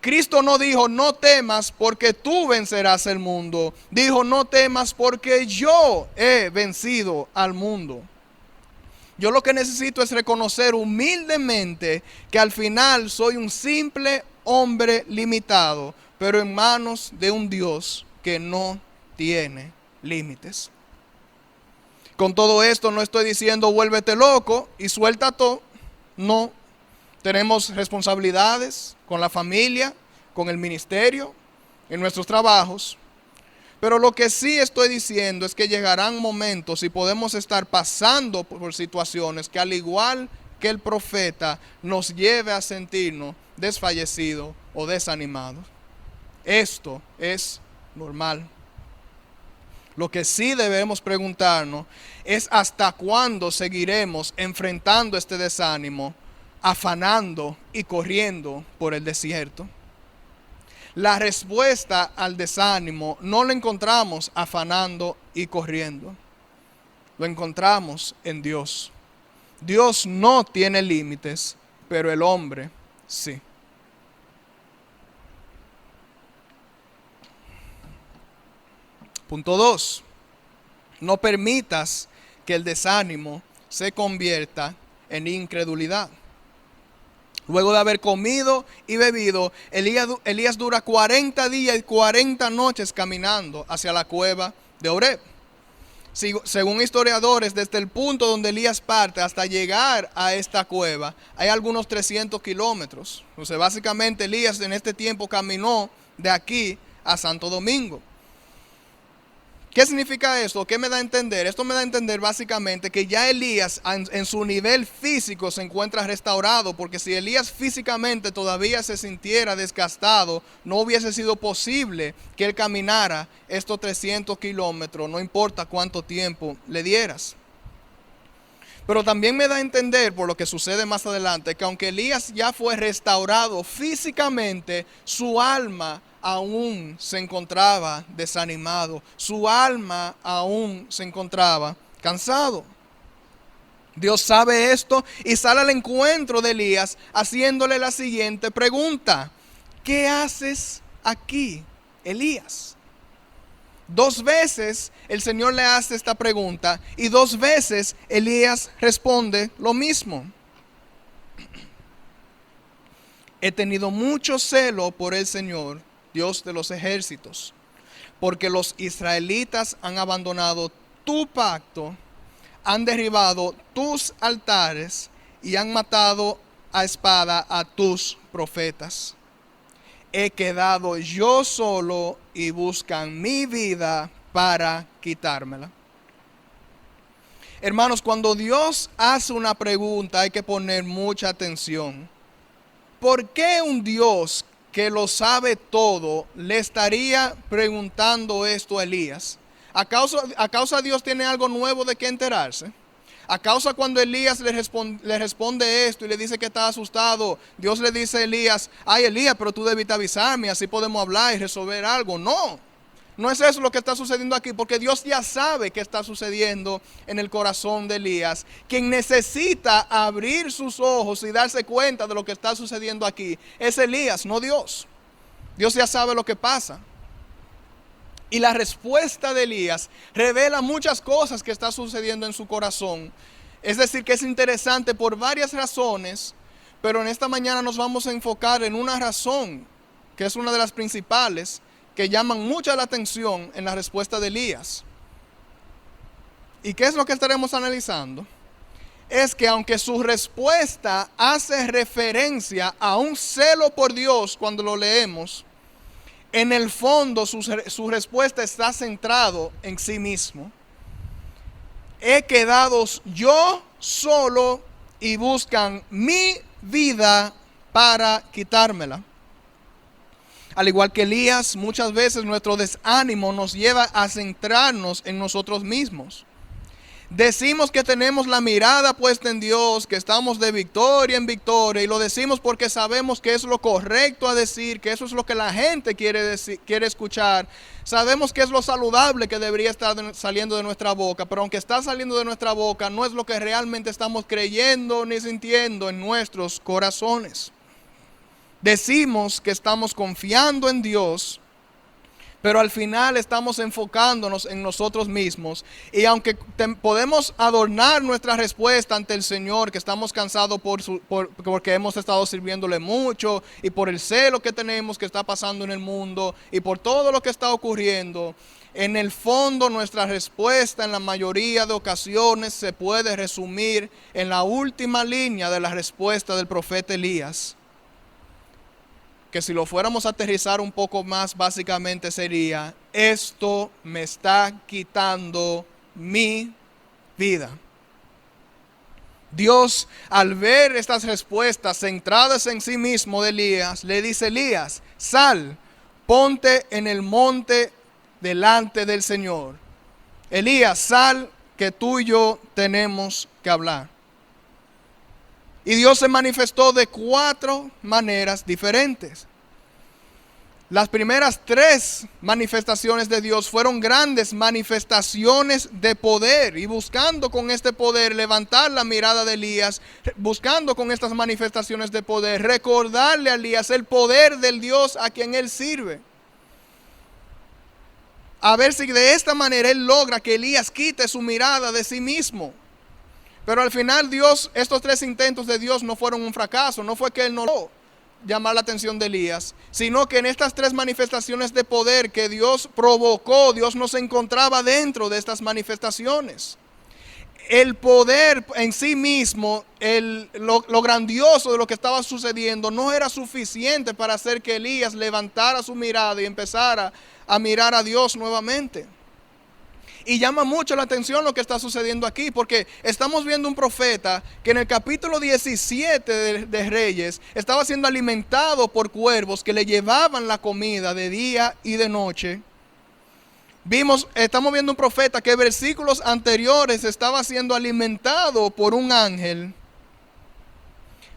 Cristo no dijo: no temas porque tú vencerás el mundo. Dijo: no temas porque yo he vencido al mundo. Yo lo que necesito es reconocer humildemente que al final soy un simple hombre limitado, pero en manos de un Dios que no tiene límites. Con todo esto no estoy diciendo vuélvete loco y suelta todo. No. Tenemos responsabilidades con la familia, con el ministerio, en nuestros trabajos. Pero lo que sí estoy diciendo es que llegarán momentos y podemos estar pasando por situaciones que, al igual que el profeta, nos lleve a sentirnos desfallecidos o desanimados. Esto es normal. Lo que sí debemos preguntarnos es hasta cuándo seguiremos enfrentando este desánimo, afanando y corriendo por el desierto. La respuesta al desánimo no la encontramos afanando y corriendo. Lo encontramos en Dios. Dios no tiene límites, pero el hombre sí. Punto 2. No permitas que el desánimo se convierta en incredulidad. Luego de haber comido y bebido, Elías dura 40 días y 40 noches caminando hacia la cueva de Oreb. Según historiadores, desde el punto donde Elías parte hasta llegar a esta cueva, hay algunos 300 kilómetros. Entonces, básicamente, Elías en este tiempo caminó de aquí a Santo Domingo. ¿Qué significa esto? ¿Qué me da a entender? Esto me da a entender básicamente que ya Elías en su nivel físico se encuentra restaurado, porque si Elías físicamente todavía se sintiera desgastado, no hubiese sido posible que él caminara estos 300 kilómetros, no importa cuánto tiempo le dieras. Pero también me da a entender, por lo que sucede más adelante, que aunque Elías ya fue restaurado físicamente, su alma aún se encontraba desanimado. Su alma aún se encontraba cansado. Dios sabe esto y sale al encuentro de Elías haciéndole la siguiente pregunta: ¿qué haces aquí, Elías? 2 veces el Señor le hace esta pregunta y 2 veces Elías responde lo mismo. He tenido mucho celo por el Señor, Dios de los ejércitos, porque los israelitas han abandonado tu pacto, han derribado tus altares y han matado a espada a tus profetas. He quedado yo solo y buscan mi vida para quitármela. Hermanos, cuando Dios hace una pregunta hay que poner mucha atención. ¿Por qué un Dios que lo sabe todo le estaría preguntando esto a Elías? ¿Acaso Dios tiene algo nuevo de qué enterarse? ¿Acaso cuando Elías le responde esto y le dice que está asustado, Dios le dice a Elías: ay, Elías, pero tú debiste avisarme, así podemos hablar y resolver algo? No, no es eso lo que está sucediendo aquí, porque Dios ya sabe qué está sucediendo en el corazón de Elías. Quien necesita abrir sus ojos y darse cuenta de lo que está sucediendo aquí es Elías, no Dios. Dios ya sabe lo que pasa. Y la respuesta de Elías revela muchas cosas que está sucediendo en su corazón. Es decir, que es interesante por varias razones, pero en esta mañana nos vamos a enfocar en una razón, que es una de las principales, que llaman mucha la atención en la respuesta de Elías. ¿Y qué es lo que estaremos analizando? Es que aunque su respuesta hace referencia a un celo por Dios cuando lo leemos, en el fondo su respuesta está centrado en sí mismo. He quedado yo solo y buscan mi vida para quitármela. Al igual que Elías, muchas veces nuestro desánimo nos lleva a centrarnos en nosotros mismos. Decimos que tenemos la mirada puesta en Dios, que estamos de victoria en victoria, y lo decimos porque sabemos que es lo correcto a decir, que eso es lo que la gente quiere escuchar. Sabemos que es lo saludable que debería estar saliendo de nuestra boca, pero aunque está saliendo de nuestra boca, no es lo que realmente estamos creyendo ni sintiendo en nuestros corazones. Decimos que estamos confiando en Dios, pero al final estamos enfocándonos en nosotros mismos. Y aunque podemos adornar nuestra respuesta ante el Señor, que estamos cansados porque hemos estado sirviéndole mucho, y por el celo que tenemos que está pasando en el mundo, y por todo lo que está ocurriendo, en el fondo nuestra respuesta en la mayoría de ocasiones se puede resumir en la última línea de la respuesta del profeta Elías, que si lo fuéramos a aterrizar un poco más, básicamente sería: esto me está quitando mi vida. Dios, al ver estas respuestas centradas en sí mismo de Elías, le dice: Elías, sal, ponte en el monte delante del Señor. Elías, sal, que tú y yo tenemos que hablar. Y Dios se manifestó de 4 maneras diferentes. Las primeras 3 manifestaciones de Dios fueron grandes manifestaciones de poder, y buscando con este poder levantar la mirada de Elías, buscando con estas manifestaciones de poder recordarle a Elías el poder del Dios a quien él sirve. A ver si de esta manera él logra que Elías quite su mirada de sí mismo. Pero al final Dios, estos 3 intentos de Dios no fueron un fracaso. No fue que él no logró llamar la atención de Elías, sino que en estas 3 manifestaciones de poder que Dios provocó, Dios no se encontraba dentro de estas manifestaciones. El poder en sí mismo, lo grandioso de lo que estaba sucediendo, no era suficiente para hacer que Elías levantara su mirada y empezara a mirar a Dios nuevamente. Y llama mucho la atención lo que está sucediendo aquí, porque estamos viendo un profeta que en el capítulo 17 de Reyes estaba siendo alimentado por cuervos que le llevaban la comida de día y de noche. Estamos viendo un profeta que en versículos anteriores estaba siendo alimentado por un ángel.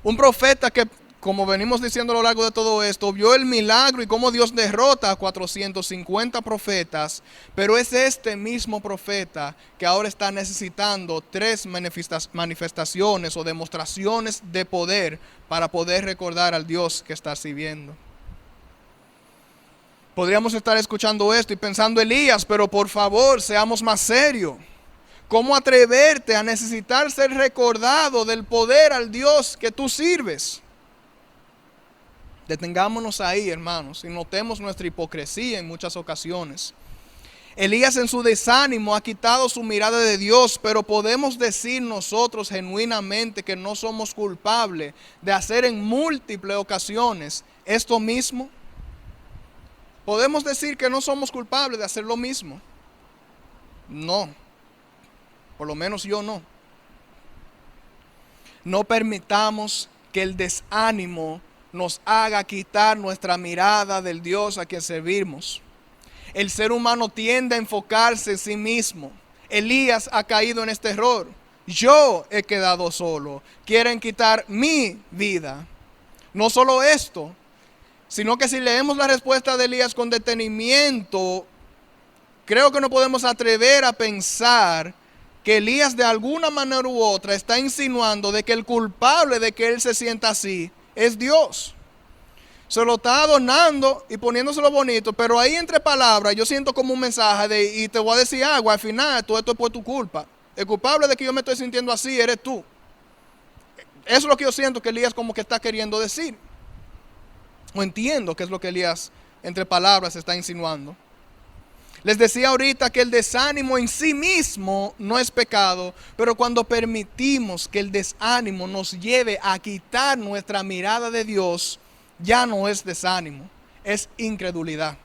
Un profeta que, como venimos diciendo a lo largo de todo esto, vio el milagro y cómo Dios derrota a 450 profetas, pero es este mismo profeta que ahora está necesitando 3 manifestaciones o demostraciones de poder para poder recordar al Dios que está sirviendo. Podríamos estar escuchando esto y pensando: Elías, pero por favor, seamos más serios. ¿Cómo atreverte a necesitar ser recordado del poder al Dios que tú sirves? Detengámonos ahí, hermanos, y notemos nuestra hipocresía en muchas ocasiones. Elías en su desánimo ha quitado su mirada de Dios, pero podemos decir nosotros genuinamente que no somos culpables de hacer en múltiples ocasiones esto mismo. ¿Podemos decir que no somos culpables de hacer lo mismo? No, por lo menos yo no. No permitamos que el desánimo nos haga quitar nuestra mirada del Dios a quien servimos. El ser humano tiende a enfocarse en sí mismo. Elías ha caído en este error. Yo he quedado solo. Quieren quitar mi vida. No solo esto, sino que si leemos la respuesta de Elías con detenimiento, creo que no podemos atrever a pensar que Elías de alguna manera u otra está insinuando de que el culpable de que él se sienta así es Dios. Se lo está adornando y poniéndoselo bonito, pero ahí entre palabras yo siento como un mensaje y te voy a decir algo: al final todo esto es por tu culpa. El culpable de que yo me estoy sintiendo así eres tú. Eso es lo que yo siento que Elías como que está queriendo decir. O entiendo que es lo que Elías entre palabras está insinuando. Les decía ahorita que el desánimo en sí mismo no es pecado, pero cuando permitimos que el desánimo nos lleve a quitar nuestra mirada de Dios, ya no es desánimo, es incredulidad.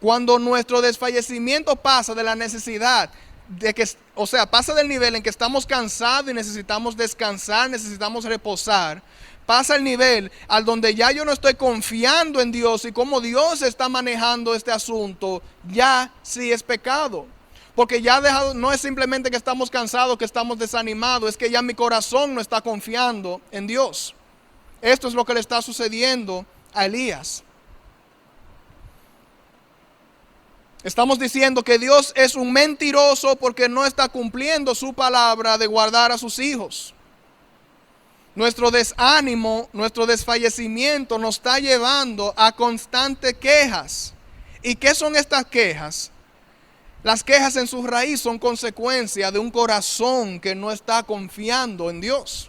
Cuando nuestro desfallecimiento pasa de la necesidad de que, pasa del nivel en que estamos cansados y necesitamos descansar, necesitamos reposar, pasa el nivel al donde ya yo no estoy confiando en Dios y cómo Dios está manejando este asunto, ya sí es pecado. Porque ya no es simplemente que estamos cansados, que estamos desanimados, es que ya mi corazón no está confiando en Dios. Esto es lo que le está sucediendo a Elías. Estamos diciendo que Dios es un mentiroso porque no está cumpliendo su palabra de guardar a sus hijos. Nuestro desánimo, nuestro desfallecimiento nos está llevando a constantes quejas. ¿Y qué son estas quejas? Las quejas en su raíz son consecuencia de un corazón que no está confiando en Dios.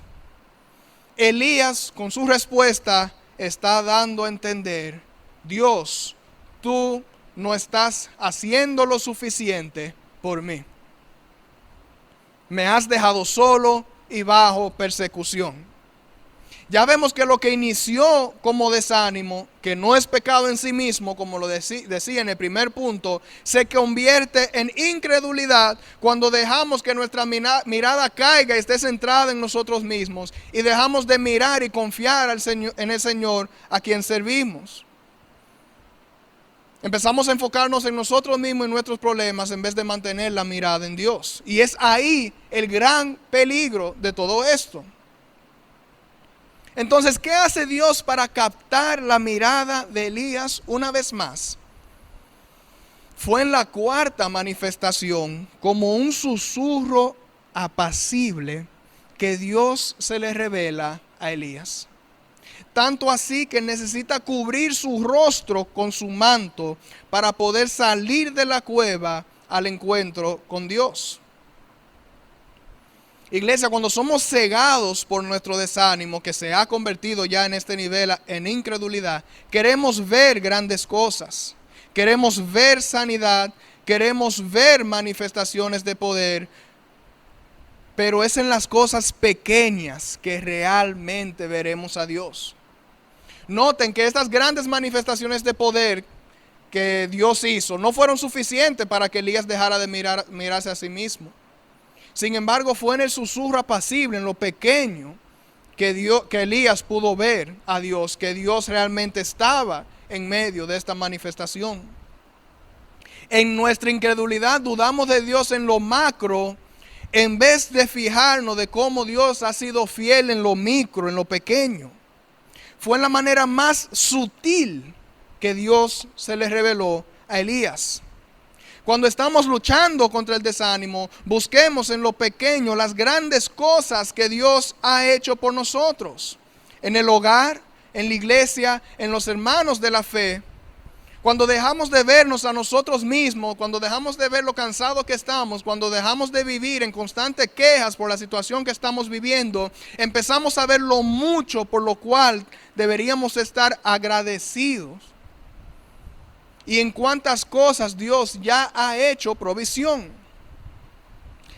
Elías, con su respuesta, está dando a entender: Dios, tú no estás haciendo lo suficiente por mí. Me has dejado solo y bajo persecución. Ya vemos que lo que inició como desánimo, que no es pecado en sí mismo, como lo decía en el primer punto, se convierte en incredulidad cuando dejamos que nuestra mirada caiga y esté centrada en nosotros mismos y dejamos de mirar y confiar en el Señor a quien servimos. Empezamos a enfocarnos en nosotros mismos y nuestros problemas en vez de mantener la mirada en Dios. Y es ahí el gran peligro de todo esto. Entonces, ¿qué hace Dios para captar la mirada de Elías una vez más? Fue en la cuarta manifestación, como un susurro apacible, que Dios se le revela a Elías. Tanto así que necesita cubrir su rostro con su manto para poder salir de la cueva al encuentro con Dios. Iglesia, cuando somos cegados por nuestro desánimo, que se ha convertido ya en este nivel en incredulidad, queremos ver grandes cosas, queremos ver sanidad, queremos ver manifestaciones de poder, pero es en las cosas pequeñas que realmente veremos a Dios. Noten que estas grandes manifestaciones de poder que Dios hizo no fueron suficientes para que Elías dejara de mirarse a sí mismo. Sin embargo, fue en el susurro apacible, en lo pequeño, que Elías pudo ver a Dios, que Dios realmente estaba en medio de esta manifestación. En nuestra incredulidad dudamos de Dios en lo macro, en vez de fijarnos de cómo Dios ha sido fiel en lo micro, en lo pequeño. Fue en la manera más sutil que Dios se le reveló a Elías. Cuando estamos luchando contra el desánimo, busquemos en lo pequeño las grandes cosas que Dios ha hecho por nosotros. En el hogar, en la iglesia, en los hermanos de la fe. Cuando dejamos de vernos a nosotros mismos, cuando dejamos de ver lo cansados que estamos, cuando dejamos de vivir en constantes quejas por la situación que estamos viviendo, empezamos a ver lo mucho por lo cual deberíamos estar agradecidos. Y en cuántas cosas Dios ya ha hecho provisión.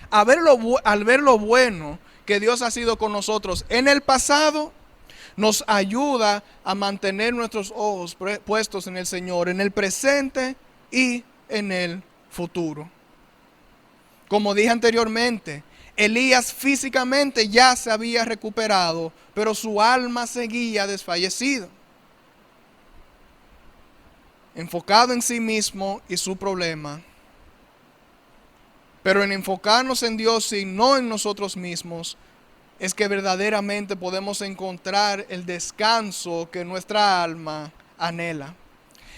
Al ver lo bueno que Dios ha sido con nosotros en el pasado, nos ayuda a mantener nuestros ojos puestos en el Señor, en el presente y en el futuro. Como dije anteriormente, Elías físicamente ya se había recuperado, pero su alma seguía desfallecida. Enfocado en sí mismo y su problema. Pero en enfocarnos en Dios y no en nosotros mismos, es que verdaderamente podemos encontrar el descanso que nuestra alma anhela.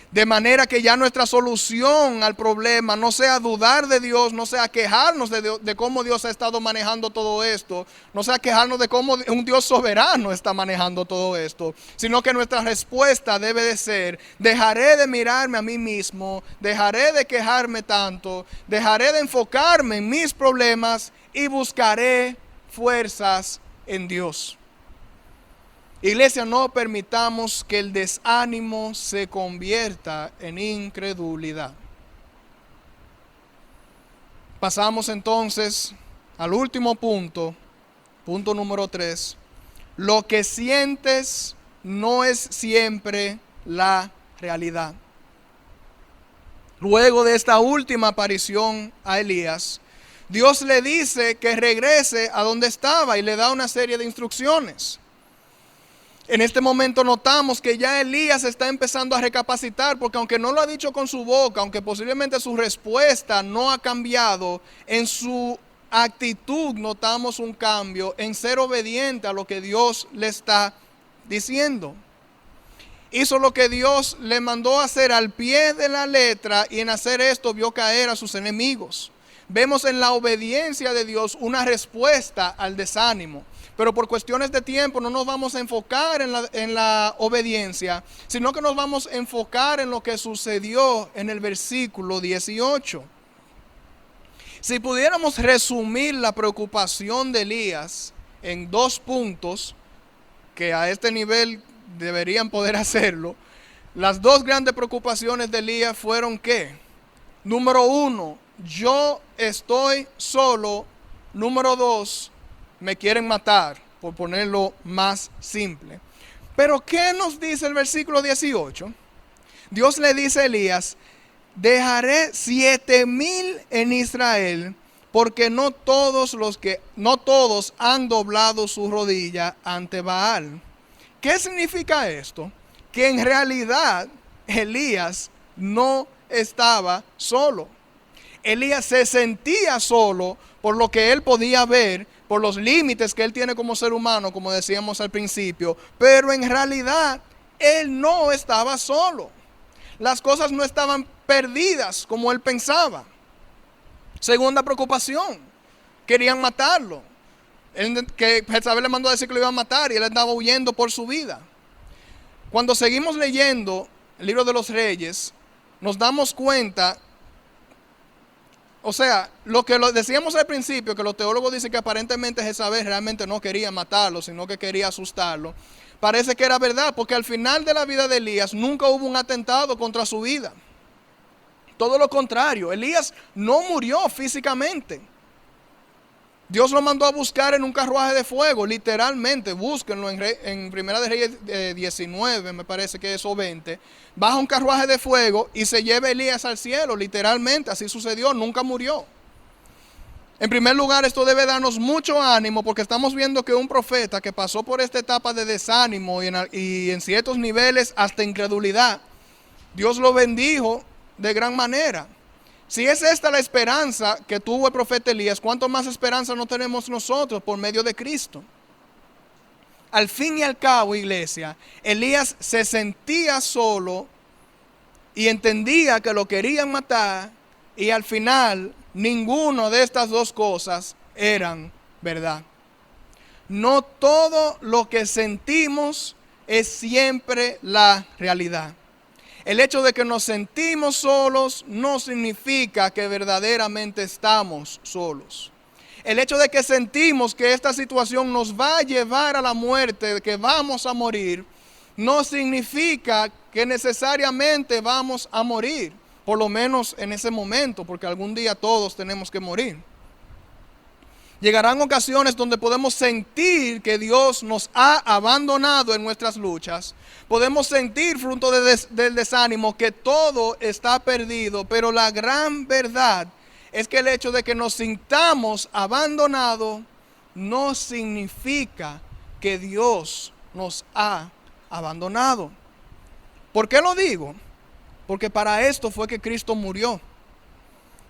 De manera que ya nuestra solución al problema no sea dudar de Dios, no sea quejarnos de cómo Dios ha estado manejando todo esto, no sea quejarnos de cómo un Dios soberano está manejando todo esto, sino que nuestra respuesta debe de ser: dejaré de mirarme a mí mismo, dejaré de quejarme tanto, dejaré de enfocarme en mis problemas y buscaré fuerzas en Dios. Iglesia, no permitamos que el desánimo se convierta en incredulidad. Pasamos entonces al último punto, punto número 3. Lo que sientes no es siempre la realidad. Luego de esta última aparición a Elías, Dios le dice que regrese a donde estaba y le da una serie de instrucciones. En este momento notamos que ya Elías está empezando a recapacitar, porque aunque no lo ha dicho con su boca, aunque posiblemente su respuesta no ha cambiado, en su actitud notamos un cambio en ser obediente a lo que Dios le está diciendo. Hizo lo que Dios le mandó hacer al pie de la letra, y en hacer esto vio caer a sus enemigos. vemos en la obediencia de Dios una respuesta al desánimo. Pero por cuestiones de tiempo no nos vamos a enfocar en la obediencia, sino que nos vamos a enfocar en lo que sucedió en el versículo 18. Si pudiéramos resumir la preocupación de Elías en 2 puntos, que a este nivel deberían poder hacerlo, las 2 grandes preocupaciones de Elías fueron ¿qué? Número 1, yo estoy solo. Número 2, me quieren matar, por ponerlo más simple. Pero ¿qué nos dice el versículo 18? Dios le dice a Elías, dejaré 7,000 en Israel, porque no todos han doblado su rodilla ante Baal. ¿Qué significa esto? Que en realidad Elías no estaba solo. Elías se sentía solo por lo que él podía ver, por los límites que él tiene como ser humano, como decíamos al principio, pero en realidad él no estaba solo. Las cosas no estaban perdidas como él pensaba. Segunda preocupación, querían matarlo. Que Jezabel le mandó a decir que lo iban a matar y él andaba huyendo por su vida. Cuando seguimos leyendo el libro de los Reyes, nos damos cuenta, o sea, lo que decíamos al principio, que los teólogos dicen que aparentemente Jezabel realmente no quería matarlo, sino que quería asustarlo. Parece que era verdad, porque al final de la vida de Elías nunca hubo un atentado contra su vida. Todo lo contrario, Elías no murió físicamente. Dios lo mandó a buscar en un carruaje de fuego, literalmente, búsquenlo en Primera de Reyes 19, me parece que es, o 20. Baja un carruaje de fuego y se lleva a Elías al cielo, literalmente, así sucedió, nunca murió. En primer lugar, esto debe darnos mucho ánimo, porque estamos viendo que un profeta que pasó por esta etapa de desánimo y en ciertos niveles hasta incredulidad, Dios lo bendijo de gran manera. Si es esta la esperanza que tuvo el profeta Elías, ¿cuánto más esperanza no tenemos nosotros por medio de Cristo? Al fin y al cabo, iglesia, Elías se sentía solo y entendía que lo querían matar, y al final ninguna de estas 2 cosas eran verdad. No todo lo que sentimos es siempre la realidad. El hecho de que nos sentimos solos no significa que verdaderamente estamos solos. El hecho de que sentimos que esta situación nos va a llevar a la muerte, de que vamos a morir, no significa que necesariamente vamos a morir, por lo menos en ese momento, porque algún día todos tenemos que morir. Llegarán ocasiones donde podemos sentir que Dios nos ha abandonado en nuestras luchas. Podemos sentir, fruto del desánimo, que todo está perdido. Pero la gran verdad es que el hecho de que nos sintamos abandonados no significa que Dios nos ha abandonado. ¿Por qué lo digo? Porque para esto fue que Cristo murió.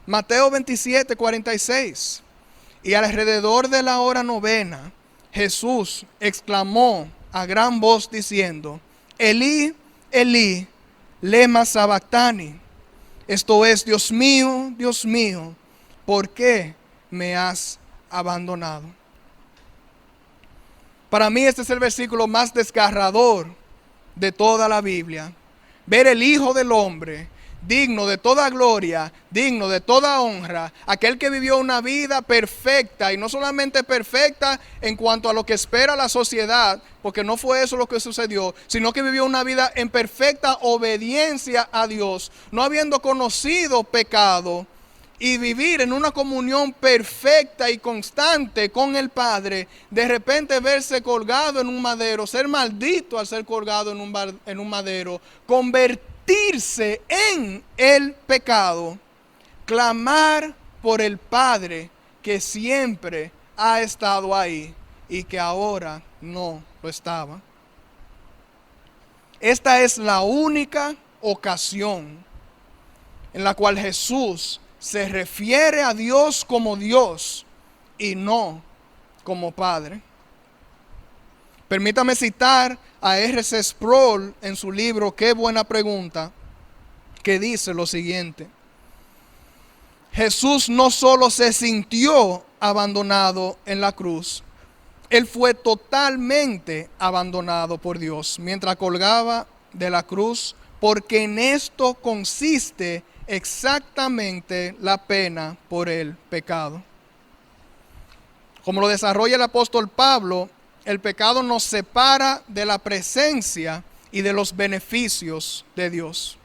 Mateo 27:46. Y alrededor de la hora 9, Jesús exclamó a gran voz diciendo, Elí, Elí, lema sabactani. Esto es, Dios mío, ¿por qué me has abandonado? Para mí este es el versículo más desgarrador de toda la Biblia. Ver el Hijo del Hombre, digno de toda gloria, digno de toda honra, aquel que vivió una vida perfecta, y no solamente perfecta en cuanto a lo que espera la sociedad, porque no fue eso lo que sucedió, sino que vivió una vida en perfecta obediencia a Dios, no habiendo conocido pecado, y vivir en una comunión perfecta y constante con el Padre. De repente verse colgado en un madero, ser maldito al ser colgado en un madero, convertirse en el pecado, clamar por el Padre que siempre ha estado ahí y que ahora no lo estaba. Esta es la única ocasión en la cual Jesús se refiere a Dios como Dios y no como Padre. Permítame citar a R.C. Sproul en su libro Qué buena pregunta, que dice lo siguiente: Jesús no solo se sintió abandonado en la cruz, Él fue totalmente abandonado por Dios mientras colgaba de la cruz, porque en esto consiste exactamente la pena por el pecado. Como lo desarrolla el apóstol Pablo, el pecado nos separa de la presencia y de los beneficios de Dios.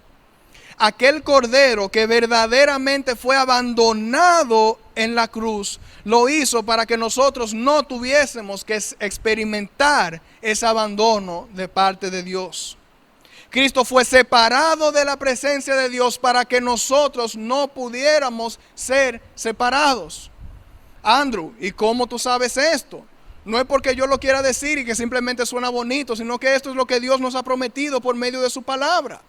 Aquel cordero que verdaderamente fue abandonado en la cruz, lo hizo para que nosotros no tuviésemos que experimentar ese abandono de parte de Dios. Cristo fue separado de la presencia de Dios para que nosotros no pudiéramos ser separados. Andrew, ¿y cómo tú sabes esto? No es porque yo lo quiera decir y que simplemente suena bonito, sino que esto es lo que Dios nos ha prometido por medio de su palabra.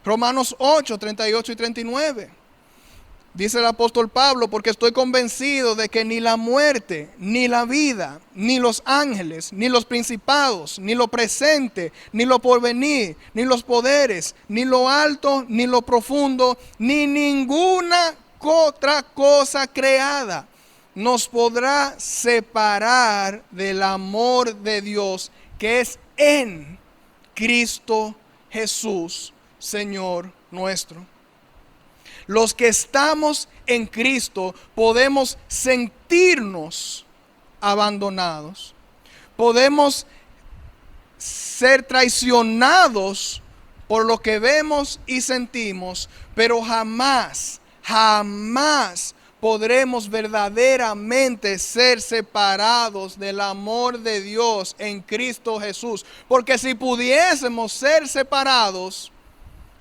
Romanos 8, 38 y 39. Dice el apóstol Pablo, porque estoy convencido de que ni la muerte, ni la vida, ni los ángeles, ni los principados, ni lo presente, ni lo porvenir, ni los poderes, ni lo alto, ni lo profundo, ni ninguna otra cosa creada nos podrá separar del amor de Dios que es en Cristo Jesús, Señor nuestro. Los que estamos en Cristo podemos sentirnos abandonados. Podemos ser traicionados por lo que vemos y sentimos, pero jamás podremos verdaderamente ser separados del amor de Dios en Cristo Jesús. Porque si pudiésemos ser separados,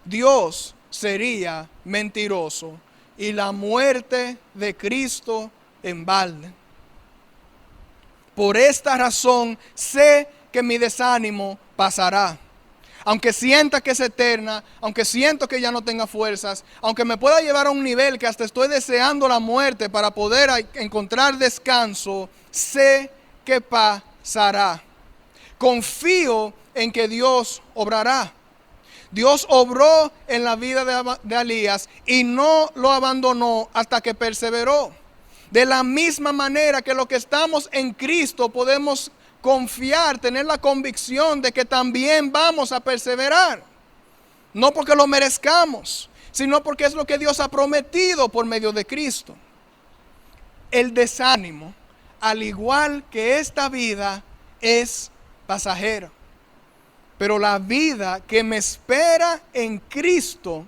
Dios sería mentiroso y la muerte de Cristo en balde. Por esta razón sé que mi desánimo pasará. Aunque sienta que es eterna, aunque siento que ya no tenga fuerzas, aunque me pueda llevar a un nivel que hasta estoy deseando la muerte para poder encontrar descanso, sé que pasará. Confío en que Dios obrará. Dios obró en la vida de Elías y no lo abandonó hasta que perseveró. De la misma manera que los que estamos en Cristo podemos confiar, tener la convicción de que también vamos a perseverar. No porque lo merezcamos, sino porque es lo que Dios ha prometido por medio de Cristo. El desánimo, al igual que esta vida, es pasajera. Pero la vida que me espera en Cristo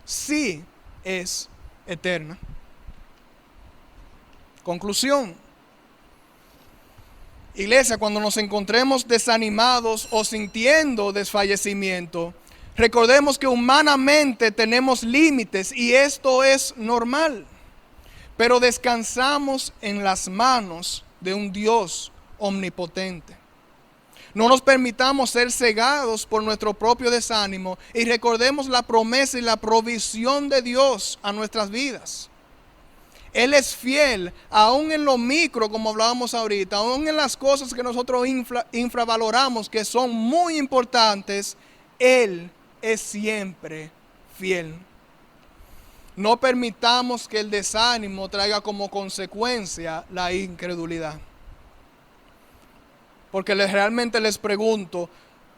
sí es eterna. Conclusión. Iglesia, cuando nos encontremos desanimados o sintiendo desfallecimiento, recordemos que humanamente tenemos límites y esto es normal. Pero descansamos en las manos de un Dios omnipotente. No nos permitamos ser cegados por nuestro propio desánimo y recordemos la promesa y la provisión de Dios a nuestras vidas. Él es fiel, aún en lo micro, como hablábamos ahorita, aún en las cosas que nosotros infravaloramos, que son muy importantes, Él es siempre fiel. No permitamos que el desánimo traiga como consecuencia la incredulidad. Porque realmente les pregunto,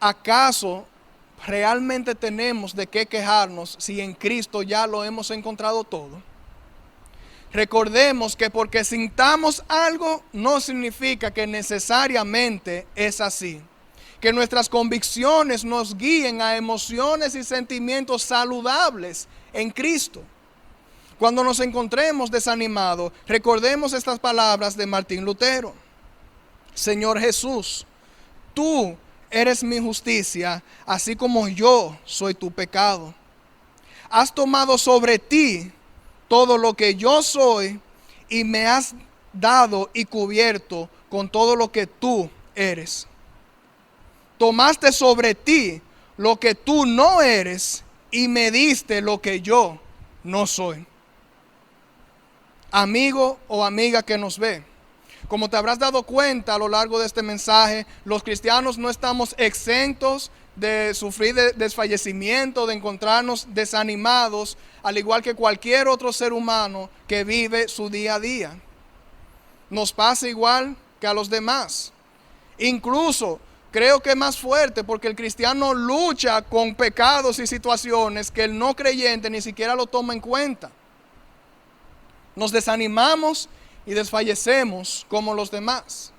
¿acaso realmente tenemos de qué quejarnos si en Cristo ya lo hemos encontrado todo? Recordemos que porque sintamos algo no significa que necesariamente es así. Que nuestras convicciones nos guíen a emociones y sentimientos saludables en Cristo. Cuando nos encontremos desanimados, recordemos estas palabras de Martín Lutero. Señor Jesús, tú eres mi justicia, así como yo soy tu pecado. Has tomado sobre ti todo lo que yo soy y me has dado y cubierto con todo lo que tú eres. Tomaste sobre ti lo que tú no eres y me diste lo que yo no soy. Amigo o amiga que nos ve, como te habrás dado cuenta a lo largo de este mensaje, los cristianos no estamos exentos de sufrir de desfallecimiento, de encontrarnos desanimados, al igual que cualquier otro ser humano que vive su día a día. Nos pasa igual que a los demás. Incluso creo que es más fuerte porque el cristiano lucha con pecados y situaciones que el no creyente ni siquiera lo toma en cuenta. Nos desanimamos y desfallecemos como los demás.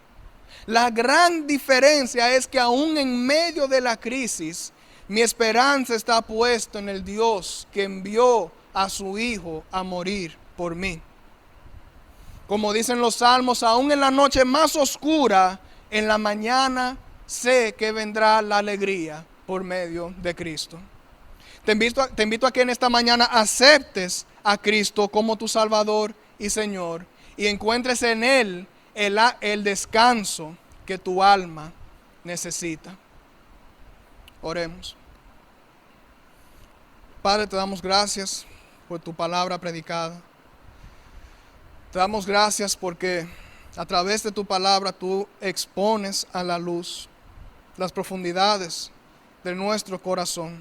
La gran diferencia es que aún en medio de la crisis, mi esperanza está puesta en el Dios que envió a su Hijo a morir por mí. Como dicen los salmos, aún en la noche más oscura, en la mañana sé que vendrá la alegría por medio de Cristo. Te invito a que en esta mañana aceptes a Cristo como tu Salvador y Señor y encuentres en Él el descanso que tu alma necesita. Oremos. Padre, te damos gracias por tu palabra predicada. Te damos gracias porque a través de tu palabra tú expones a la luz las profundidades de nuestro corazón.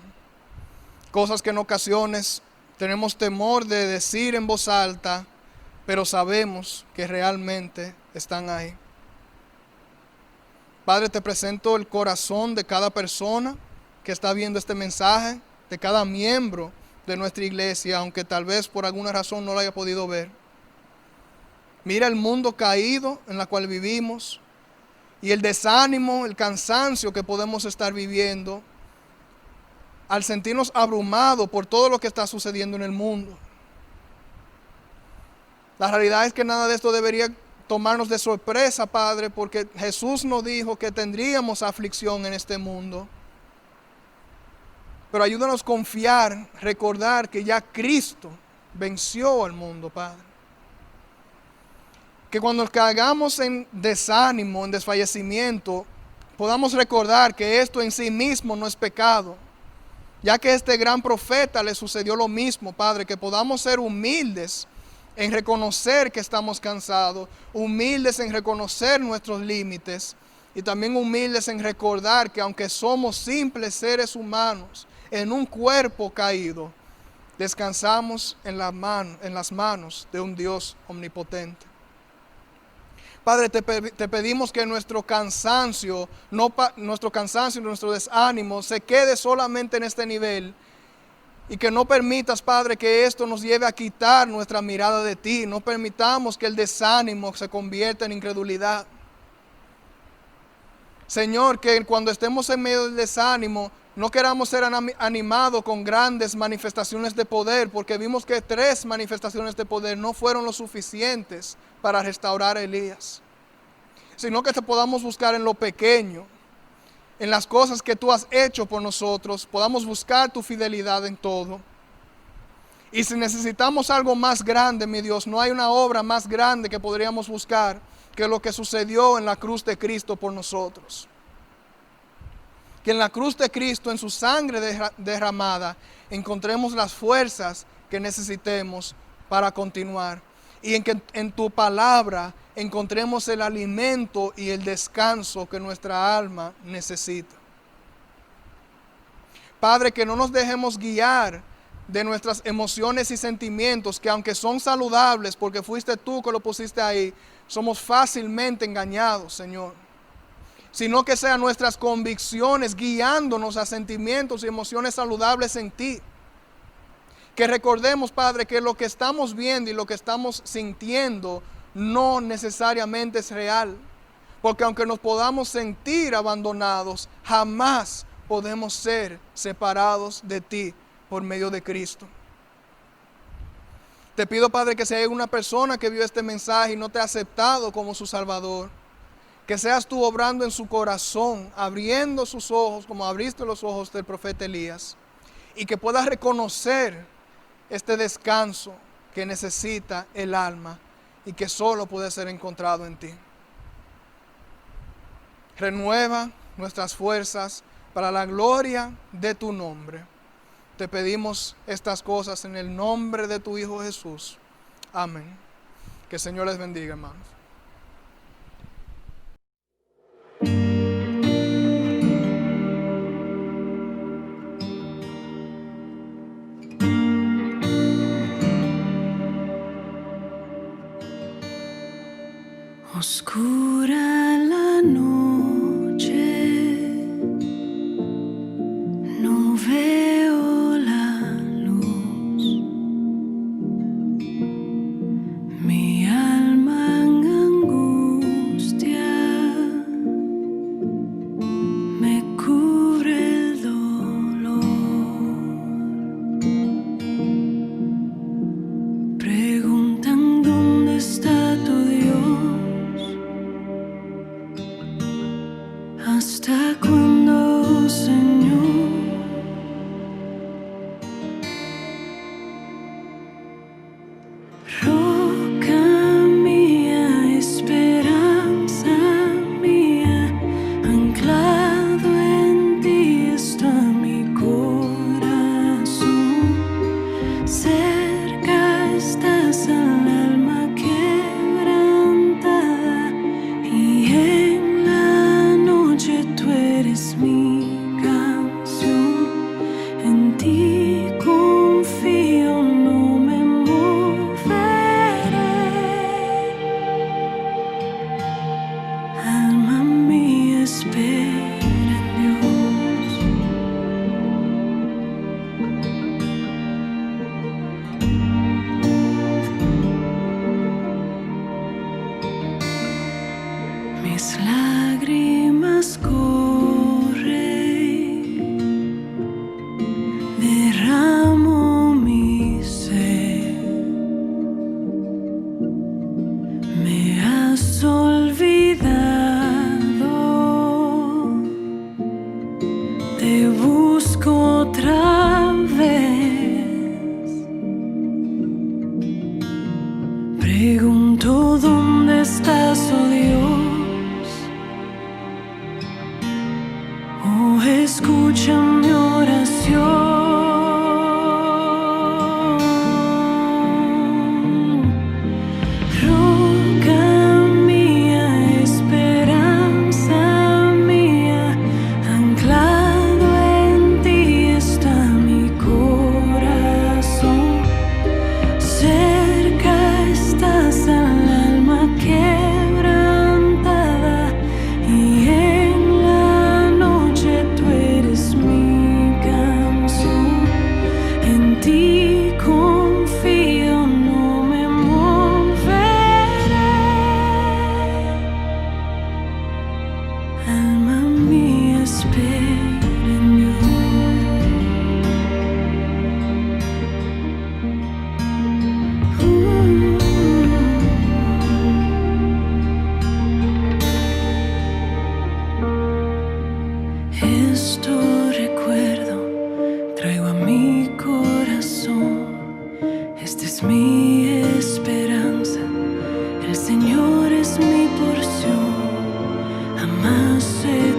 Cosas que en ocasiones tenemos temor de decir en voz alta, pero sabemos que realmente están ahí. Padre, te presento el corazón de cada persona que está viendo este mensaje, de cada miembro de nuestra iglesia, aunque tal vez por alguna razón no lo haya podido ver. Mira el mundo caído en el cual vivimos y el desánimo, el cansancio que podemos estar viviendo al sentirnos abrumados por todo lo que está sucediendo en el mundo. La realidad es que nada de esto debería tomarnos de sorpresa, Padre, porque Jesús nos dijo que tendríamos aflicción en este mundo. Pero ayúdanos a confiar, recordar que ya Cristo venció al mundo, Padre. Que cuando caigamos en desánimo, en desfallecimiento, podamos recordar que esto en sí mismo no es pecado. Ya que a este gran profeta le sucedió lo mismo, Padre, que podamos ser humildes en reconocer que estamos cansados, humildes en reconocer nuestros límites y también humildes en recordar que aunque somos simples seres humanos en un cuerpo caído, descansamos en las manos de un Dios omnipotente. Padre, te pedimos que nuestro cansancio y nuestro desánimo se quede solamente en este nivel y que no permitas, Padre, que esto nos lleve a quitar nuestra mirada de ti. No permitamos que el desánimo se convierta en incredulidad. Señor, que cuando estemos en medio del desánimo no queramos ser animados con grandes manifestaciones de poder, porque vimos que 3 manifestaciones de poder no fueron lo suficientes para restaurar a Elías, sino que te podamos buscar en lo pequeño, en las cosas que tú has hecho por nosotros, podamos buscar tu fidelidad en todo. Y si necesitamos algo más grande, mi Dios, no hay una obra más grande que podríamos buscar que lo que sucedió en la cruz de Cristo por nosotros. Que en la cruz de Cristo, en su sangre derramada, encontremos las fuerzas que necesitemos para continuar. Y en que en tu palabra encontremos el alimento y el descanso que nuestra alma necesita. Padre, que no nos dejemos guiar de nuestras emociones y sentimientos, que aunque son saludables, porque fuiste tú que lo pusiste ahí, somos fácilmente engañados, Señor. Sino que sean nuestras convicciones guiándonos a sentimientos y emociones saludables en ti. Que recordemos, Padre, que lo que estamos viendo y lo que estamos sintiendo no necesariamente es real. Porque aunque nos podamos sentir abandonados, jamás podemos ser separados de ti por medio de Cristo. Te pido, Padre, que si hay una persona que vio este mensaje y no te ha aceptado como su Salvador, que seas tú obrando en su corazón, abriendo sus ojos como abriste los ojos del profeta Elías, y que pueda reconocer este descanso que necesita el alma y que solo puede ser encontrado en ti. Renueva nuestras fuerzas para la gloria de tu nombre. Te pedimos estas cosas en el nombre de tu Hijo Jesús. Amén. Que el Señor les bendiga, hermanos. Oscura la noche, no veo la luz. Mi alma en angustia me cubre el dolor. Preguntan dónde está tu Dios. ¿Hasta cuándo, Señor? Roca mía, esperanza mía, anclado en ti está mi corazón. Cerca estás al alma quebrantada y en la noche tú eres mi canción. En ti confío, no me moveré. Alma mía, espera en Dios. Mis lágrimas corren, derramo mi ser. Me has olvidado, te busco otra vez. Pregunto dónde estás, oh Dios. Oh, escucha mi oración. Roca mía, esperanza mía, anclado en ti está mi corazón. Cerca estás al alma quebrantada y en la noche tú eres mi canción. En ti confío, no me moveré. Alma mía, espera en Esto recuerdo, traigo a mi corazón. Esta es mi esperanza, el Señor es mi porción. Jamás se